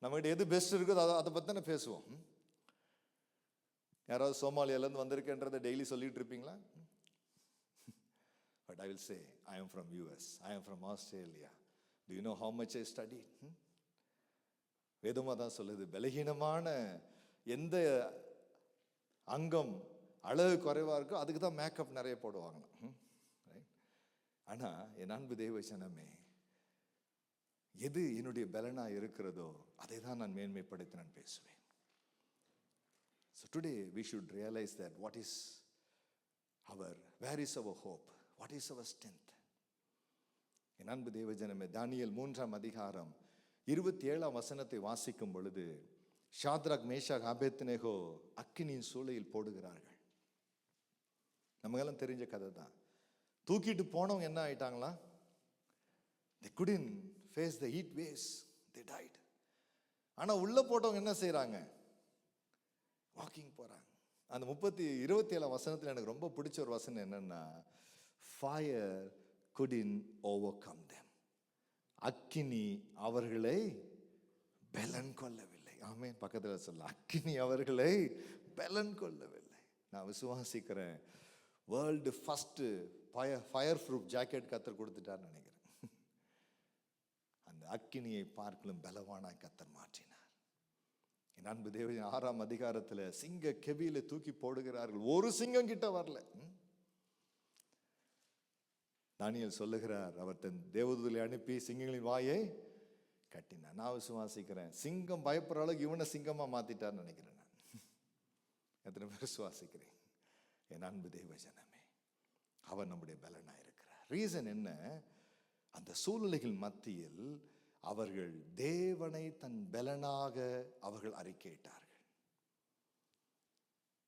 S1: நம்மகிட்ட எது பெஸ்ட் இருக்குதோ அதை பற்றி தானே பேசுவோம். யாராவது சோமாலியாலேருந்து வந்திருக்கேன்றதை டெய்லி சொல்லிட்டு இருப்பீங்களா? But I will say, I am from US, I am from Australia. Do you know how much I study? வேதமாக தான் சொல்லுது, பலகீனமான எந்த அங்கம் அழகு குறைவாக இருக்கோ அதுக்கு தான் மேக்கப் நிறைய போடுவாங்களாம். ஆனால் என் அன்பு தேவ ஜனமே, எது என்னுடைய பலனா இருக்கிறதோ அதை தான் நான் மேன்மைப்படுத்தி நான் பேசுவேன். So today we should realize that where is our hope, what is our strength. என் அன்பு தேவ ஜனமே, தானியேல் 3ஆம் அதிகாரம் 27ஆம் வசனத்தை வாசிக்கும் பொழுது, ஷாத்ராக், மேஷாக், ஆபேத்நேகோ அக்கினியின் சூளையில் போடுகிறார்கள். நமக்கெல்லாம் தெரிஞ்ச கதை தான். தூக்கிட்டு போனவங்க என்ன ஆயிட்டாங்களா? They couldn't face the heat waves, they died. ஆனா உள்ள போட்டவங்க என்ன செய்யறாங்க? வாக்கிங் போறாங்க. அந்த 27ஆம் வசனத்துல எனக்கு ரொம்ப பிடிச்ச ஒரு வசனம் என்னன்னா, fire couldn't overcome them. அக்கினி அவர்களை பலன் கொள்ளவில்லை. ஆமென். பக்கத்தில் சொல்ல, அக்கினி அவர்களை பலன் கொள்ளவில்லை. நான் விசுவாசிக்கிறேன், world first fire proof jacket கத்தர் கொடுத்துட்டார்னு நினைக்கிறேன். அந்த அக்கினியை பார்க்கலும் பலவானாய் கத்தர் மாற்றினார். என் அன்பு தேவன் 6ஆம் அதிகாரத்தில் சிங்க கெபியில தூக்கி போடுகிறார்கள், ஒரு சிங்கம் கிட்ட வரல. தானியேல் சொல்லுகிறார், அவர் தன் தேவதூதரை அனுப்பி சிங்கங்களின் வாயை கட்டினார். நான் விசுவாசிக்கிறேன், சிங்கம் பயப்படுற அளவுக்கு இவனை சிங்கமா மாத்திட்டார்னு நினைக்கிறேன். நான் எத்தனை பேர் விசுவாசிக்கிறேன்? என் அன்பு தேவ ஜனமே, அவர் நம்முடைய பலனா இருக்கிறார். ரீசன் என்ன? அந்த சூழ்நிலைகள் மத்தியில் அவர்கள் தேவனை தன் பலனாக அவர்கள் அறிக்கையிட்டார்கள்.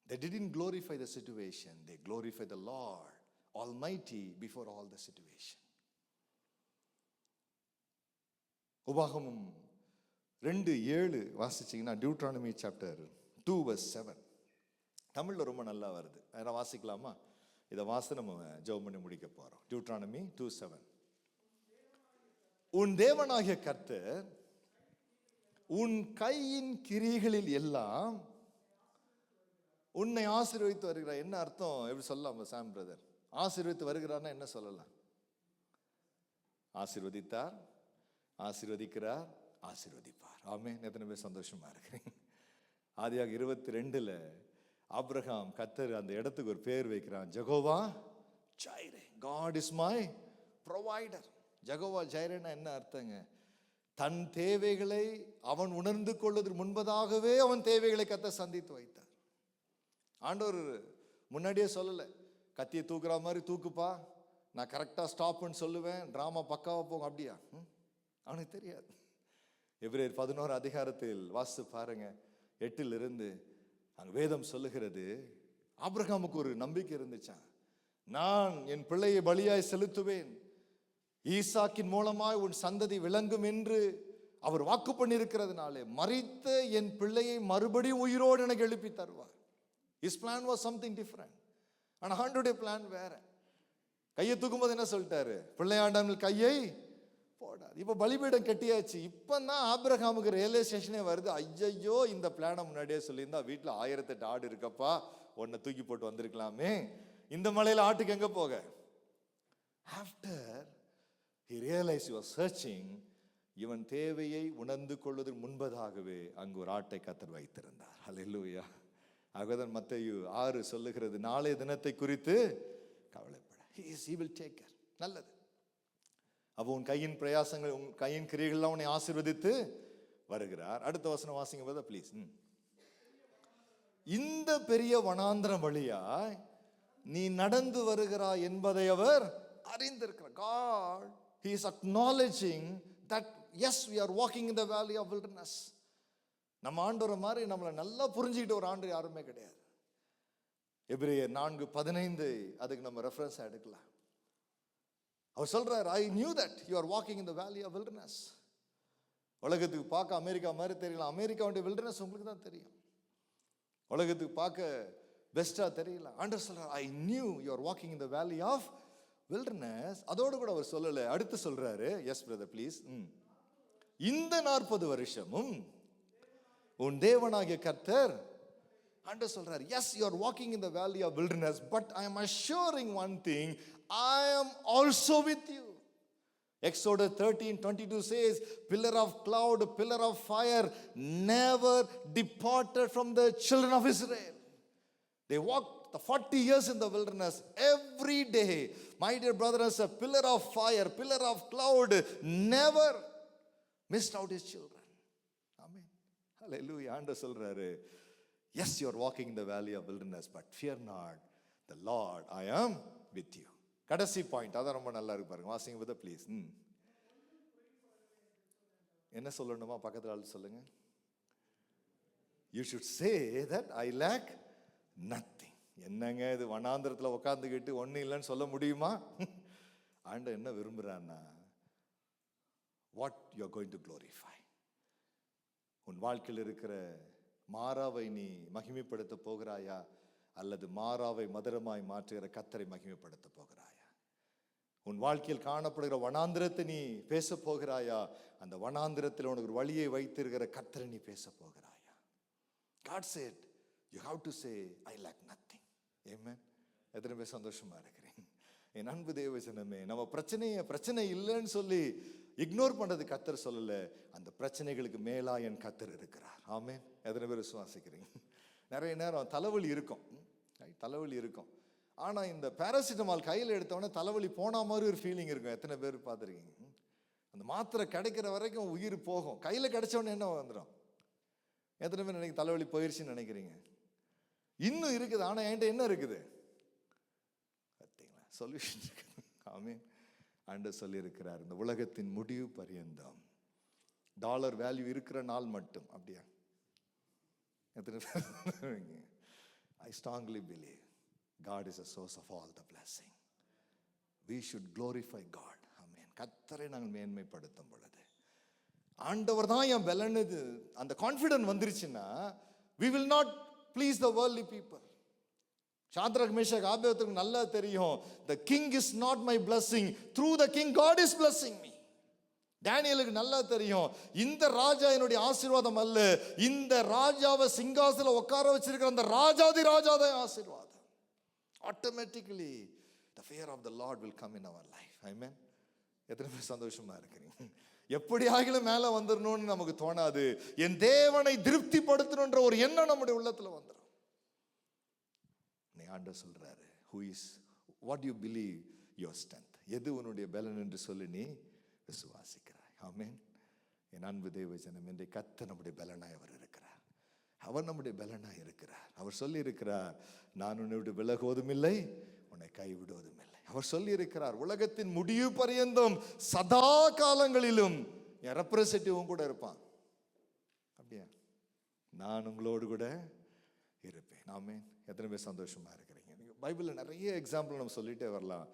S1: They didn't glorify the situation, they glorified the Lord Almighty before all the situation. உபாகமம் 2:7 வாசிச்சீங்கன்னா, டியூட்ரானமி சாப்டர் 2:7 தமிழ்ல ரொம்ப நல்லா வருது. அதை வாசிக்கலாமா? இதை வாசி நம்ம ஜெபம் பண்ணி முடிக்க போறோம். டியூட்ரானமி 2:7. உன் தேவனாகிய கர்த்தர் உன் கையின் கிரிகளில் எல்லாம் உன்னை ஆசீர்வதித்து வருகிறார். என்ன அர்த்தம்? எப்படி சொல்லலாம் சாம் பிரதர்? ஆசீர்வதித்து வருகிறார்னா என்ன சொல்லலாம்? ஆசீர்வதித்தார், ஆசீர்வதிக்கிறார், ஆசீர்வதிப்பார். ஆமென். எத்தனை பேர் சந்தோஷமா இருக்கிறீங்க? ஆதியாக 22 ஆபிரகாம் கர்த்தர் அந்த இடத்துக்கு ஒரு பேர் வைக்கிறான், Jehovah Jireh, God is my provider. Jehovah ஜைரேனா என்ன அர்த்தங்க? தன் தேவைகளை அவன் உணர்ந்து கொள்வதற்கு முன்பதாகவே அவன் தேவைகளை கர்த்தர் சந்தித்து வைத்தார். ஆண்டவர் முன்னாடியே சொல்லலை, கத்தியை தூக்குற மாதிரி தூக்குப்பா, நான் கரெக்டாக ஸ்டாப்னு சொல்லுவேன், ட்ராமா பக்காவாக போகும். அப்படியா? அவனுக்கு தெரியாது. எபிரேயர் 11 அதிகாரத்தில் வாசித்து பாருங்க, 8 அங்கே வேதம் சொல்லுகிறது, ஆபிரகாமுக்கு ஒரு நம்பிக்கை இருந்துச்சான். நான் என் பிள்ளையை பலியாய் செலுத்துவேன், ஈசாக்கின் மூலமாய் உன் சந்ததி விளங்கும் என்று அவர் வாக்கு பண்ணியிருக்கிறதுனாலே மரித்த என் பிள்ளையை மறுபடியும் உயிரோடு எனக்கு எழுப்பி தருவார். His plan was something different. ஆனா ஆண்டவருடைய பிளான் வேற. கையை தூக்கும்போது என்ன சொல்லிட்டாரு? பிள்ளையாண்டாமல் கையை போடாது. இப்ப பலிபீடம் கட்டியாச்சு. இப்பதான் ஆபிரகாமுக்கு ரியலைசேஷனே வருது, ஐயையோ இந்த பிளானை முன்னாடியே சொல்லியிருந்தா வீட்டுல 1008 ஆடு இருக்கப்பா, உன்னை தூக்கி போட்டு வந்திருக்கலாமே, இந்த மலையில ஆட்டுக்கு எங்க போக? After he realized he was searching, இவன் தேவையை உணர்ந்து கொள்வதற்கு முன்பதாகவே அங்கு ஒரு ஆட்டை கர்த்தர் வைத்திருந்தார். ஹல்லேலூயா. ஆகதான் மத்தேயு 6 சொல்லுகிறது, நாளைய தினத்தை குறித்து கவலைப்பட, he will take care. நல்லது. அப்போ உன் கையின் பிரயாசங்கள், உன் கையின் கிரியைகள்லாம் உன்னை ஆசீர்வதித்து வருகிறார். அடுத்த வசனம் வாசிங்க போதா ப்ளீஸ். இந்த பெரிய வனாந்திரம் வழியாய் நீ நடந்து வருகிறாய் என்பதை அவர் அறிந்திருக்கிறார். God, he is acknowledging that yes, we are walking in the valley of wilderness. நம்ம ஆண்டவரை மாதிரி நம்மளை நல்லா புரிஞ்சுக்கிட்ட ஒரு ஆண்டு யாருமே கிடையாது. எபிரேயர் 4:15 அதுக்கு நம்ம ரெஃபரன்ஸ் எடுக்கலாம். அவர் சொல்றார், I knew that you are walking in the valley of wilderness. உலகத்துக்கு பார்க்க அமெரிக்கா மாதிரி தெரியலாம், அமெரிக்காவுடைய wilderness உங்களுக்கு தான் தெரியும். உலகத்துக்கு பார்க்க பெஸ்டா தெரியல. ஆண்டவர் சொல்றார், I knew you are walking in the valley of wilderness. அதோடு கூட அவர் சொல்லல, அடுத்து சொல்றாரு, எஸ் பிரதர் ப்ளீஸ். இந்த 40 வருஷமும் உன் தேவனாகிய கர்த்தர், ஆண்டவர் சொல்றார், yes, you are walking in the valley of wilderness, but I am assuring one thing, I am also with you. Exodus 13:22 says, pillar of cloud, pillar of fire never departed from the children of Israel. They walked the 40 years in the wilderness. Every day, my dear brothers, a pillar of fire, pillar of cloud never missed out his children. Amen. Hallelujah. ஆண்டவர் சொல்றாரு, yes, you are walking in the valley of wilderness, but fear not, the Lord, I am with you. கடைசி point, அதான் ரொம்ப நல்லா இருக்கு பாருங்க, வாசிங்க வித ப்ளீஸ். என்ன சொல்லணுமா? பக்கத்துல ஆள் சொல்லுங்க. You should say that I lack nothing. என்னங்க இது வனாந்திரத்தில் உட்காந்துக்கிட்டு ஒன்றும் இல்லைன்னு சொல்ல முடியுமா? ஆண்டவர் என்ன விரும்புறான்னா, what you are going to glorify. உன் வாழ்க்கையில் இருக்கிற மாறாவை நீ மகிமைப்படுத்த போகிறாயா, அல்லது மாறாவை மதுரமாய் மாற்றுகிற கர்த்தரை மகிமைப்படுத்த போகிறாயா? உன் வாழ்க்கையில் காணப்படுகிற வனாந்திரத்தை நீ பேச போகிறாயா? அந்த வனாந்திரத்தில் உனக்கு ஒரு வழியை வைத்திருக்கிற கர்த்தரை நீ பேச போகிறாயா? God said, you have to say, I lack nothing. Amen. எத்தனை பேர் சந்தோஷமா இருக்கிறீங்க? என் அன்பு தேவ ஜனமே, நம்ம பிரச்சனை இல்லைன்னு சொல்லி இக்னோர் பண்றது கர்த்தர் சொல்லல. அந்த பிரச்சனைகளுக்கு மேலா என் கர்த்தர் இருக்கிறார். ஆமென். எத்தனை பேர் விசுவாசிக்கிறீங்க? நிறைய நேரம் தலைவலி இருக்கும், தலைவலி இருக்கும். ஆனா இந்த பேராசிட்டமால் கையில் எடுத்தவொடனே தலைவலி போன மாதிரி ஒரு ஃபீலிங் இருக்கும். எத்தனை பேர் பார்த்துருக்கீங்க? அந்த மாத்திரை கிடைக்கிற வரைக்கும் உயிர் போகும், கையில கிடைச்சவொடனே என்ன வந்துடும்? எத்தனை பேர் நினைக்க தலைவலி போயிடுச்சுன்னு நினைக்கிறீங்க? இன்னும் இருக்குது. ஆனா என்கிட்ட என்ன இருக்குது? பார்த்தீங்களா, சொல்யூஷன் இருக்குது. ஆமென். ஆண்டவர் சொல்லி இருக்கிறார், இந்த உலகத்தின் முடிவு பரியந்தம் டாலர் வேல்யூ இருக்கிற நாள் மட்டும். அப்படியா? எத்தனை பேர்? I strongly believe God is a source of all the blessing. We should glorify God. Amen. கர்த்தரை நாங்கள் மேன்மைப்படுத்தும் பொழுது ஆண்டவர் தான் என் பலன், அந்த கான்ஃபிடன்ட் வந்துருச்சுன்னா we will not please the worldly people. Shadrach Meshach ஆபேத்நேகோவுக்கு நல்லா தெரியும், the king is not my blessing, through the king God is blessing me. டேனியலுக்கு நல்லா தெரியும், இந்த ராஜா என்னுடைய ஆசீர்வாதம் அல்ல, இந்த ராஜாவை சிங்காசனத்துல உட்கார வச்சிருக்கிற அந்த ராஜாதி ராஜாதான் ஆசீர்வாதம். Automatically the fear of the Lord will come in our life. Amen. எத்தனை பேர் சந்தோஷமா இருக்கிறீங்க? எப்படி ஆகிலும் மேல வந்துடணும்னு நமக்கு தோணாது. என் தேவனை திருப்திப்படுத்தணும்ன்ற ஒரு எண்ணம் நம்முடைய உள்ளத்துல வந்துடும். நீ ஆண்டவர் சொல்றாரு, who is what you believe your strength, எது உன்னுடைய பலன் என்று சொல்லி நீ விசுவாசிக்கிறாய். ஆமென். என் அன்பு தேவ ஜனம், இன்றைய கர்த்தர் நம்முடைய பலனாய் அவர் இருக்கிறார். அவர் நம்முடைய பலனாய் இருக்கிறார். அவர் சொல்லி இருக்கிறார், நான் உன்னை விட்டு விலகுவதும் இல்லை, உன்னை கைவிடுவதும் இல்லை. அவர் சொல்லி இருக்கிறார், உலகத்தின் முடிவு பரியந்தம் சதா காலங்களிலும் என் ரெப்ரசன்டேட்டிவும் கூட இருப்பான். அப்படியா? நான் உங்களோடு கூட இருப்பேன். ஆமென். எத்தனை பேர் சந்தோஷமா இருக்கிறீங்க? பைபிள்ல நிறைய எக்ஸாம்பிள் நம்ம சொல்லிட்டே வரலாம்.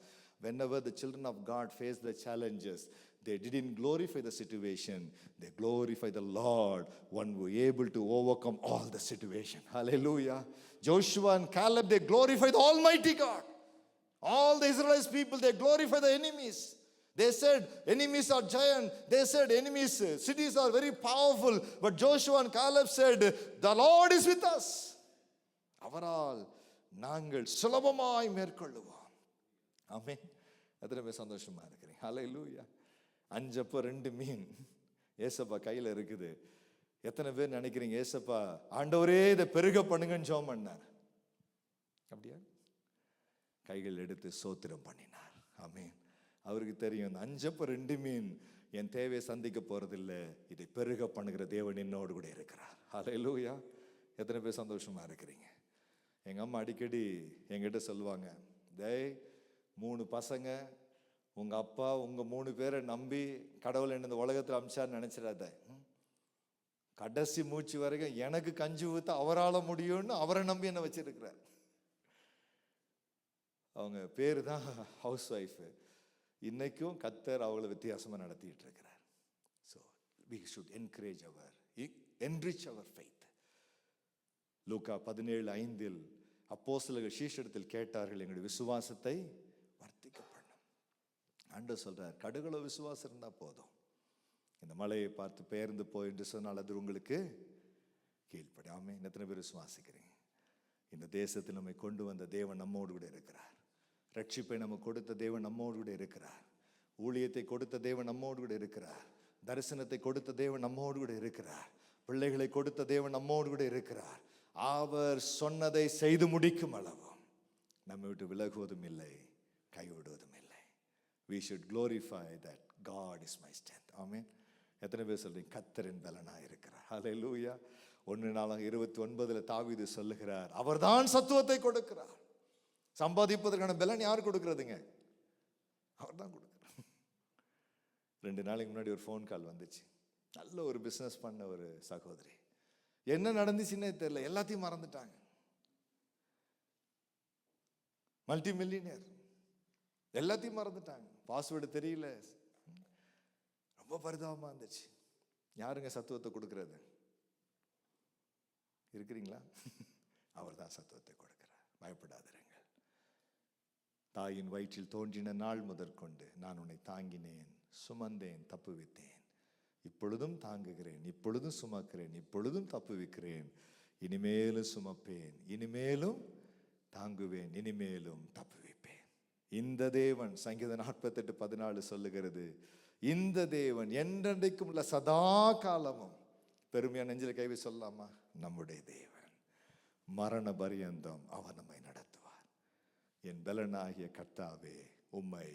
S1: Whenever the children of God face the challenges, they didn't glorify the situation, they glorify the Lord, one who is able to overcome all the situation. Hallelujah. Joshua and Caleb, they glorify the Almighty God. All the Israelite people, they glorify the enemies. They said enemies are giant, they said enemies cities are very powerful, but Joshua and Caleb said the Lord is with us. அவரால் நாங்கள் சுலபமாய் மேற்கொள்ளுவோம். ஆமென். எத்தனை பேர் சந்தோஷமா இருக்கிறீங்க? ஹல்லேலூயா. 5 அப்பம் 2 மீன் ஏசப்பா கையில இருக்குது. எத்தனை பேர் நினைக்கிறீங்க ஏசப்பா ஆண்டவரே இதை பெருக பண்ணுங்கன்னு ஜெபம் பண்ணார்? அப்படியா? கைகள் எடுத்து ஸ்தோத்திரம் பண்ணினார். ஆமென். அவருக்கு தெரியும், இந்த 5 அப்பம் 2 மீன் என் தேவையை சந்திக்க போறதில்லை, இதை பெருக பண்ணுகிற தேவன் என்னோடு கூட இருக்கிறார். ஹல்லேலூயா. எத்தனை பேர் சந்தோஷமா இருக்கிறீங்க? எங்க அம்மா அடிக்கடி என்கிட்ட சொல்லுவாங்க, டேய் 3 பசங்க, உங்க அப்பா உங்க 3 பேரை நம்பி கடவுள் என்ன இந்த உலகத்தில் அமிச்சார்னு நினைச்சிடாத. கடைசி மூச்சு வரைக்கும் எனக்கு கஞ்சி ஊத்த அவரால் முடியும்னு அவரை நம்பி என்ன வச்சிருக்கிறார். அவங்க பேரு தான் ஹவுஸ் ஒய்ஃப். இன்னைக்கும் கர்த்தர் அவளை வித்தியாசமா நடத்திட்டு இருக்கிறார். So we should enrich our faith. லூக்கா 17:5 அப்போஸ்தலர்கள் சீஷரிடத்தில் கேட்டார்கள், எங்களுடைய விசுவாசத்தை வர்த்திக்க பண்ணும். ஆண்டவர் சொல்றார், கடுகளவு விசுவாசம் இருந்தா போதும், இந்த மலையை பார்த்து பெயர்ந்து போய் என்று சொன்னால் அது உங்களுக்கு கீழ்ப்படி. ஆமென். எத்தனை பேர் விசுவாசிக்கிறீங்க? இந்த தேசத்தில் நம்மை கொண்டு வந்த தேவன் நம்மோடு கூட இருக்கிறார். ரட்சிப்பை நமக்கு கொடுத்த தேவன் நம்மோடு கூட இருக்கிறார். ஊழியத்தை கொடுத்த தேவன் நம்மோடு கூட இருக்கிறார். தரிசனத்தை கொடுத்த தேவன் நம்மோடு கூட இருக்கிறார். பிள்ளைகளை கொடுத்த தேவன் நம்மோடு கூட இருக்கிறார். அவர் சொன்னதை செய்து முடிக்கும் அளவும் நம்மை விட்டு விலகுவதும் இல்லை, கைவிடுவதும் இல்லை. We should glorify that God is my strength. ஆமென். எத்தனை பேர் சொல்றீங்க கர்த்தரின் பலனாய் இருக்கிறார்? ஹல்லேலூயா. 1 நாளாகமம் 29 தாவீது சொல்லுகிறார், அவர்தான் சத்துவத்தை கொடுக்கிறார். சம்பாதிப்பதற்கான பலன் யார் கொடுக்கிறதுங்க? அவர் தான் கொடுக்கிறார். 2 நாளைக்கு முன்னாடி ஒரு ஃபோன் கால் வந்துச்சு. நல்ல ஒரு பிஸ்னஸ் பண்ண ஒரு சகோதரி. என்ன நடந்துச்சுன்னே தெரியல, எல்லாத்தையும் மறந்துட்டாங்க. மல்டி மில்லியனர், எல்லாத்தையும் மறந்துட்டாங்க. பாஸ்வேர்டு தெரியல. ரொம்ப பரிதாபமா இருந்துச்சு. யாருங்க சத்துவத்தை கொடுக்கிறது? இருக்கிறீங்களா? அவர் தான் சத்துவத்தை கொடுக்கிறார். பயப்படாதீர்கள். தாயின் வயிற்றில் தோன்றின நாள் முதற்கொண்டு நான் உன்னை தாங்கினேன், சுமந்தேன், தப்புவித்தேன். இப்பொழுதும் தாங்குகிறேன், இப்பொழுதும் சுமக்கிறேன், இப்பொழுதும் தப்புவிக்கிறேன். இனிமேலும் சுமப்பேன், இனிமேலும் தாங்குவேன், இனிமேலும் தப்புவிப்பேன். இந்த தேவன், சங்கீதம் 48:14 சொல்லுகிறது, இந்த தேவன் என்றென்றைக்கும் உள்ள சதா காலமும், பெருமையா நெஞ்சில கைவி சொல்லலாமா, நம்முடைய தேவன் மரண பரியந்தம் அவர் நம்மை நடத்துவார். என் பலனாகிய கர்த்தாவே உம்மை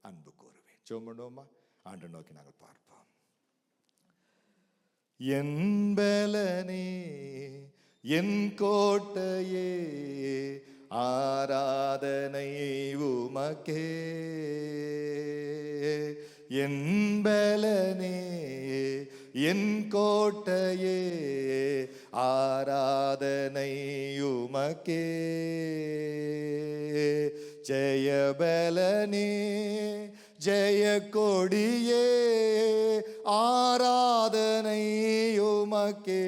S1: அன்பு கூறுவேன். ஜெபம் பண்ணுவோமா? ஆண்டவரை நோக்கி நாங்கள் பார்ப்போம். என் பலனே, என் கோட்டையே, ஆராதனை உமக்கே. என் பலனே, என் கோட்டையே, ஆராதனை உமக்கே. ஜெயபலனே, ஜெய கொடியே, ஆராதனை உமக்கே.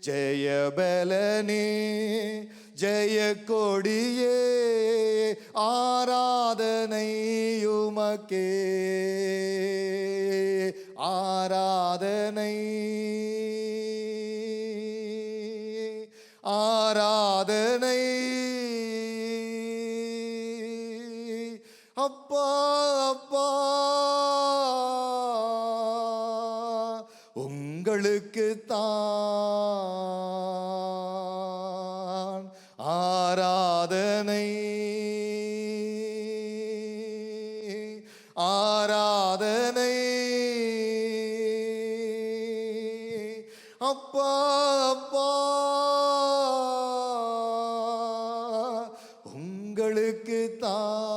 S1: ஜெயபலனே, ஜெய கொடியே, ஆராதனை உமக்கே. ஆராதனை, ஆராதனை. அப்பா அப்பா, உங்களுக்கு தான் ஆராதனை, ஆராதனை. அப்பா அப்பா, உங்களுக்கு தான்.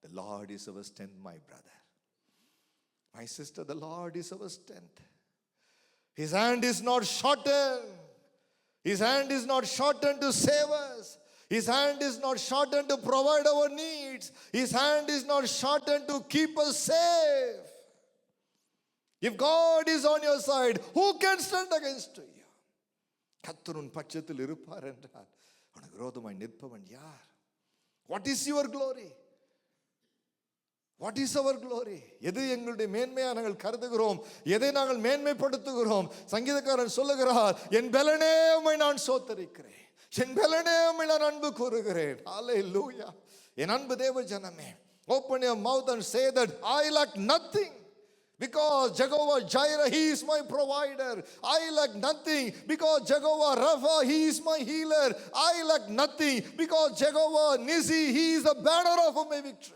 S1: The Lord is our strength, my brother, my sister. The Lord is our strength. His hand is not shortened. His hand is not shortened to save us. His hand is not shortened to provide our needs. His hand is not shortened to keep us safe. If God is on your side, who can stand against you? கர்த்தர் உன் பட்சத்தில் இருப்பார் என்றால் உனக்கு விரோதமாய் நிற்பவன் யார்? What is your glory? What is our glory? எது எங்களுடைய மேன்மையா நாங்கள் கருதுகிறோம்? எதை நாங்கள் மேன்மைப்படுத்துகிறோம்? சங்கீதக்காரன் சொல்லுகிறார், என் பலனே உம்மை நான் சோத்தரிக்கிறேன், என் பலனே உம்மை நான் அன்பு கூறுகிறேன். ஹல்லேலூயா. என் அன்பு தேவ ஜனமே, open your mouth and say that I lack nothing. Because Jehovah Jireh, He is my provider. I lack nothing because Jehovah Rapha, He is my healer. I lack nothing because Jehovah Nissi, He is the banner of my victory.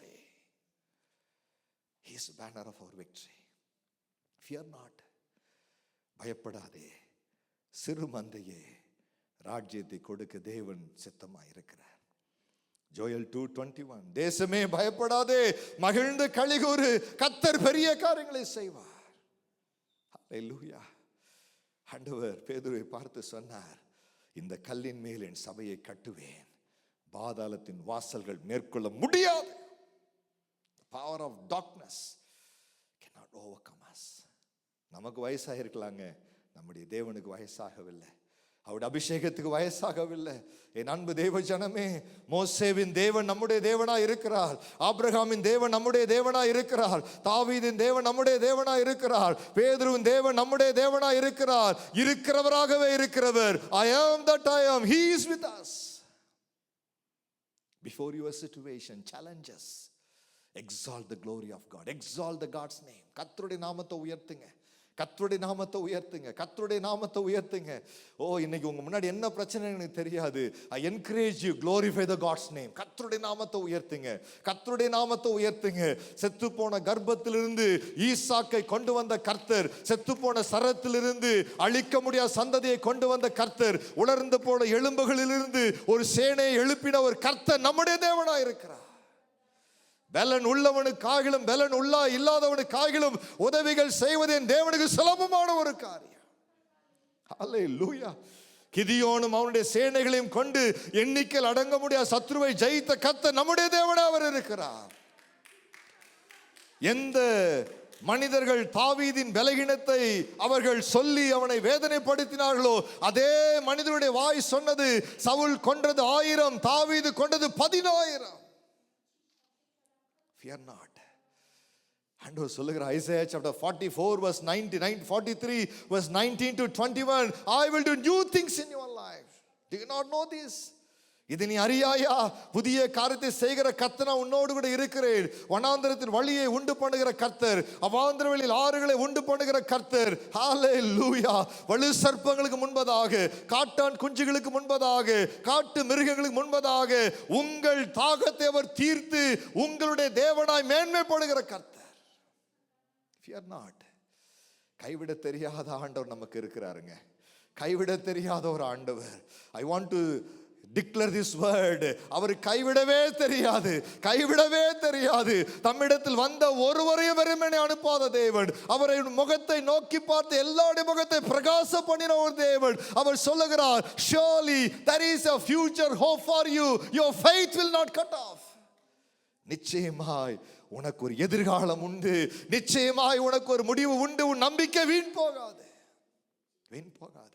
S1: He is the banner of our victory. Fear not. பயப்படாதே, சிறு மந்தையே, ராஜ்யத்தை கொடுக்க தேவன் சித்தமாய் இருக்கிறார். Joel 2:21, தேசமே பயப்படாதே, மகிழ்ந்து களிகூரு, கர்த்தர் பெரிய காரியங்களை செய்வார். ஹல்லேலூயா. ஆண்டவர் பேதுருவை பார்த்து சொன்னார், இந்த கல்லின் மேல் என் சபையை கட்டுவேன், பாதாளத்தின் வாசல்கள் மேற்கொள்ள முடியாது. The power of darkness cannot overcome us. நமக்கு வயசாக இருக்கலாங்க, நம்முடைய தேவனுக்கு வயசாகவில்லை, அவருடைய அபிஷேகத்துக்கு வயசாகவில்லை. என் அன்பு தேவ ஜனமே, மோசேவின் தேவன் நம்முடைய தேவனா இருக்கிறார், ஆபிரகாமின் தேவன் நம்முடைய தேவனா இருக்கிறார், தாவீதின் தேவன் நம்முடைய தேவனா இருக்கிறார், பேதுருவின் தேவன் நம்முடைய தேவனா இருக்கிறார். இருக்கிறவராகவே இருக்கிறவர். I am that I am. He is with us. Before your situation, challenges, exalt the glory of God. Exalt the God's name. கர்த்தருடைய நாமத்தை உயர்த்துங்க, கர்த்தருடைய நாமத்தை உயர்த்துங்க, கர்த்தருடைய நாமத்தை உயர்த்துங்க. ஓ, இன்னைக்கு உங்க முன்னாடி என்ன பிரச்சனை எனக்கு தெரியாது. I encourage you, glorify the God's name. கர்த்தருடைய நாமத்தை உயர்த்துங்க, கர்த்தருடைய நாமத்தை உயர்த்துங்க. செத்து போன கர்ப்பத்திலிருந்து ஈசாக்கை கொண்டு வந்த கர்த்தர், செத்து போன சரத்திலிருந்து அழிக்க முடியாத சந்ததியை கொண்டு வந்த கர்த்தர், உலர்ந்து போன எலும்புகளிலிருந்து ஒரு சேனையை எழுப்பின ஒரு கர்த்தர் நம்முடைய தேவனாய் இருக்கிறார். பலன் உள்ளவனுக்காகிலும் பலன் இல்லாதவனுக்காகிலும் உதவிகள் செய்வது என் தேவனுக்கு சுலபமான ஒரு காரியம். ஹல்லேலூயா. கிதியோனும் அவனுடைய சேனைகளையும் கொண்டு எண்ணிக்கையில் அடங்க முடியாத சத்ருவை ஜெயித்த கர்த்தர் நம்முடைய தேவனாய் அவர் இருக்கிறார். எந்த மனிதர்கள் தாவீதின் பலகீனத்தை அவர்கள் சொல்லி அவனை வேதனைப்படுத்தினார்களோ, அதே மனிதனுடைய வாய் சொன்னது, சவுல் கொன்றது 1000, தாவீது கொன்றது 10000. Fear not. ஆண்டவர் சொல்லுகிற Isaiah chapter 44 verse 43 verse 19 to 21, I will do new things in your life. Do you not know this? இது நீ அறியாயா? புதிய காரியத்தை செய்கிற கர்த்தர் நான் உன்னோடு கூட இருக்கிறேன். வனாந்தரத்தின் வழியை உண்டு பண்ணுகிற கர்த்தர், அவாந்தர வெளியில் ஆறுகளை உண்டு பண்ணுகிற கர்த்தர். ஹalleluya. வலு சர்ப்பங்களுக்கு முன்பதாக, காட்டான் குஞ்சுகளுக்கு முன்பதாக, காட்டு மிருகங்களுக்கு முன்பதாக உங்கள் தாகத்தை அவர் தீர்த்து உங்களுடைய தேவனாய் மேன்மைப்படுகிற கர்த்தர். Fear not. கைவிட தெரியாத ஆண்டவர் நமக்கு இருக்கிறாருங்க. கைவிட தெரியாத ஒரு ஆண்டவர். I want to declare this word. அவர் கைவிடவே தெரியாது, கைவிடவே தெரியாது. தம்மிடத்தில் வந்த ஒருவரையும் வெறுமனே அனுப்பாத தேவன். அவரை முகத்தை நோக்கி பார்த்து எல்லாருடைய முகத்தை பிரகாச பண்ணின ஒரு தேவன். அவர் சொல்லுகிறார், surely there is a future hope for you. Your faith will not cut off. நிச்சயமாய் உனக்கு ஒரு எதிர்காலம் உண்டு. நிச்சயமாய் உனக்கு ஒரு முடிவு உண்டு. உன் நம்பிக்கை வீண் போகாது, வீண் போகாது.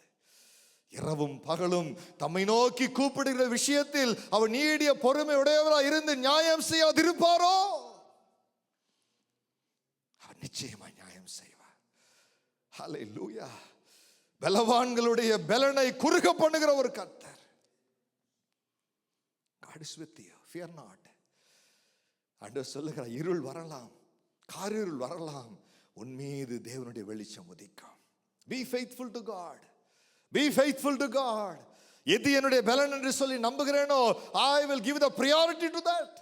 S1: இரவும் பகலும் தம்மை நோக்கி கூப்பிடுகிற விஷயத்தில் அவர் நீடிய பொறுமை உடையவராக இருந்து நியாயம் செய்யாதிருப்பாரோ? அவர் நிச்சயமாய் நியாயம் செய்வார். ஹalleluya. பலவான்களுடைய பலனை குறுக பண்ணுகிற ஒரு கர்த்தர். God is with you. Fear not. ஆண்டவர் சொல்லுகிறார், இருள் வரலாம், காரிருள் வரலாம், உன் மீது தேவனுடைய வெளிச்சம் உதிக்கும். Be faithful to God. Be faithful to God. எது என்னுடைய பலன் என்று சொல்லி நம்புகிறேனோ, I will give the priority to that.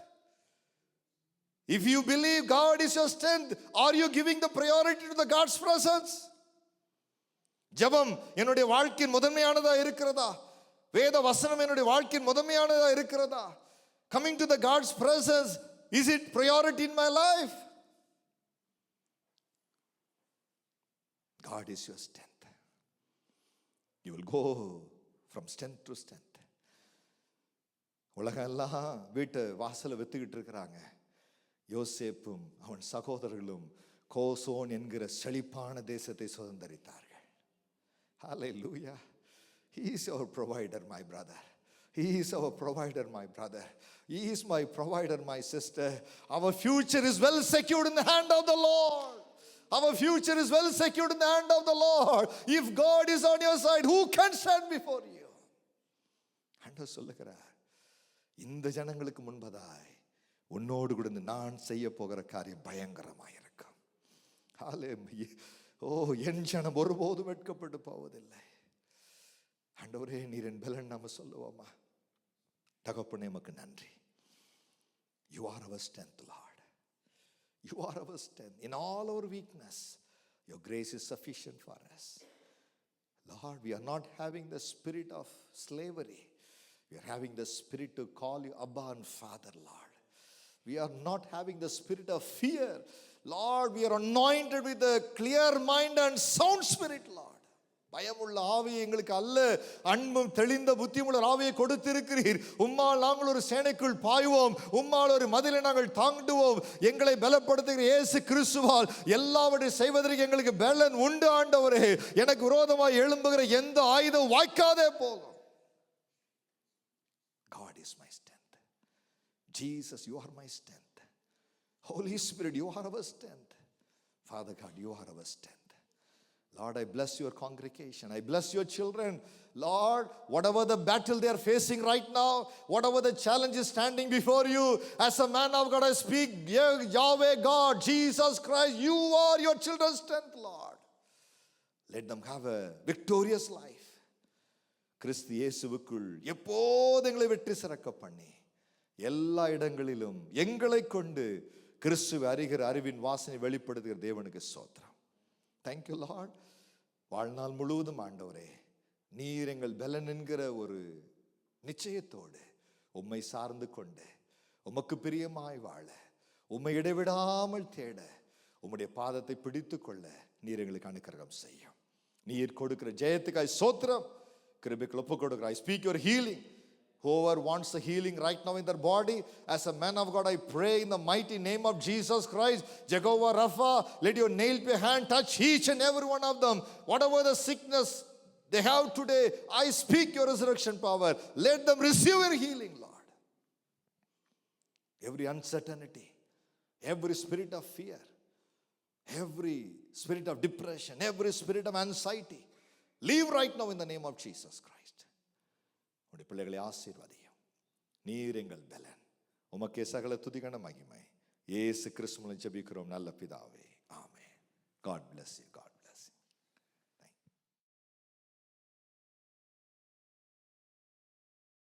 S1: If you believe God is your strength, are you giving the priority to the God's presence? ஜெபம் என்னுடைய வாழ்க்கையின் முதன்மையானதா இருக்கிறதா? வேத வசனம் என்னுடைய வாழ்க்கையின் முதன்மையானதா இருக்கிறதா? Coming to the God's presence, is it priority in my life? God is your strength. You will go from strength to strength. உலகம் எல்லாம் வீட்டு வாசல வித்துக்கிட்டு இருக்கிறாங்க. யோசேப்பும் அவன் சகோதரர்களும் கோசோன் என்கிற செழிப்பான தேசத்தை சுதந்தரித்தார்கள். Hallelujah. He is our provider, my brother. He is our provider, my brother. He is my provider, my sister. Our future is well secured in the hand of the Lord. Our future is well secured in the hand of the Lord. If God is on your side, who can stand before you? ஆண்டவர் சொல்லுகிறார், இந்த ஜனங்களுக்கு முன்பதாய் உன்னோடு கூட நான் செய்ய போகிற காரியம் பயங்கரமாயிருக்கும். ஹalleluya. ஓ, என் ஜனம் ஒருபோதும் வெட்கப்பட்டு போவதில்லை. ஆண்டவரே, நீர் என் பலன் நாம சொல்லுவோமா? தகப்பனே, உமக்கு நன்றி. You are our strength, Lord. You are our strength. In all our weakness, your grace is sufficient for us. Lord, we are not having the spirit of slavery. We are having the spirit to call you Abba and Father, Lord. We are not having the spirit of fear. Lord, we are anointed with a clear mind and sound spirit, Lord. பயமுள்ள ஆவியை எங்களுக்கு அல்ல, அன்பும் தெளிந்த புத்தியுள்ள ஆவியை கொடுத்திருக்கிறீர். உம்மால் நாங்கள் ஒரு சேனைக்குள் பாய்வோம், உம்மால் ஒரு மதிலை நாங்கள் தாண்டுவோம். எங்களை பலப்படுத்துகிற இயேசு கிறிஸ்துவால் எல்லாவற்றையும் செய்வதற்கு எங்களுக்கு பலன் உண்டு. ஆண்டவரே, எனக்கு விரோதமாய் எழும்புகிற எந்த ஆயுதம் வாய்க்காதே போகும். God is my strength. Jesus, you are my strength. Holy Spirit, you are our strength. Father God, you are our strength. Lord, I bless your congregation. I bless your children. Lord, whatever the battle they are facing right now, whatever the challenge is standing before you, as a man of God, I speak, Yahweh God, Jesus Christ, you are your children's strength, Lord. Let them have a victorious life. கிறிஸ்து இயேசுவுக்குள் எப்போது எங்களை வெற்றி சிறக்க பண்ணி எல்லா இடங்களிலும் எங்களை கொண்டு கிறிஸ்துவை அறிகிற அறிவின் வாசனை வெளிப்படுத்துகிற தேவனுக்கு ஸ்தோத்திரம். Thank you, Lord. வாழ்நாள் முழுவதும் ஆண்டவரே, நீர் எங்கள் பலன் என்கிற ஒரு நிச்சயத்தோடு உம்மை சார்ந்து கொண்டு உமக்கு பிரியமாய் வாழ, உம்மை இடைவிடாமல் தேட, உம்முடைய பாதத்தை பிடித்து கொள்ள நீர் எங்களுக்கு அனுக்கிரகம் செய்யும். நீர் கொடுக்கிற ஜெயத்துக்காய் ஸ்தோத்திரம். கிருபைக்கு ஒப்பு கொடுக்கிற. I speak your healing. Whoever wants the healing right now in their body, as a man of God, I pray in the mighty name of Jesus Christ, Jehovah Rapha, let your nail be hand touch each and every one of them. Whatever the sickness they have today, I speak your resurrection power. Let them receive your healing, Lord. Every uncertainty, every spirit of fear, every spirit of depression, every spirit of anxiety, leave right now in the name of Jesus Christ. உடைய பிள்ளைகளை ஆசீர்வதியும். நீர் எங்கள் பலன். உமக்கே சகல துதிகன மகிமை. இயேசு கிறிஸ்துவின் ஜெபிக்கிறோம் நல்ல பிதாவே. ஆமென். God bless you. God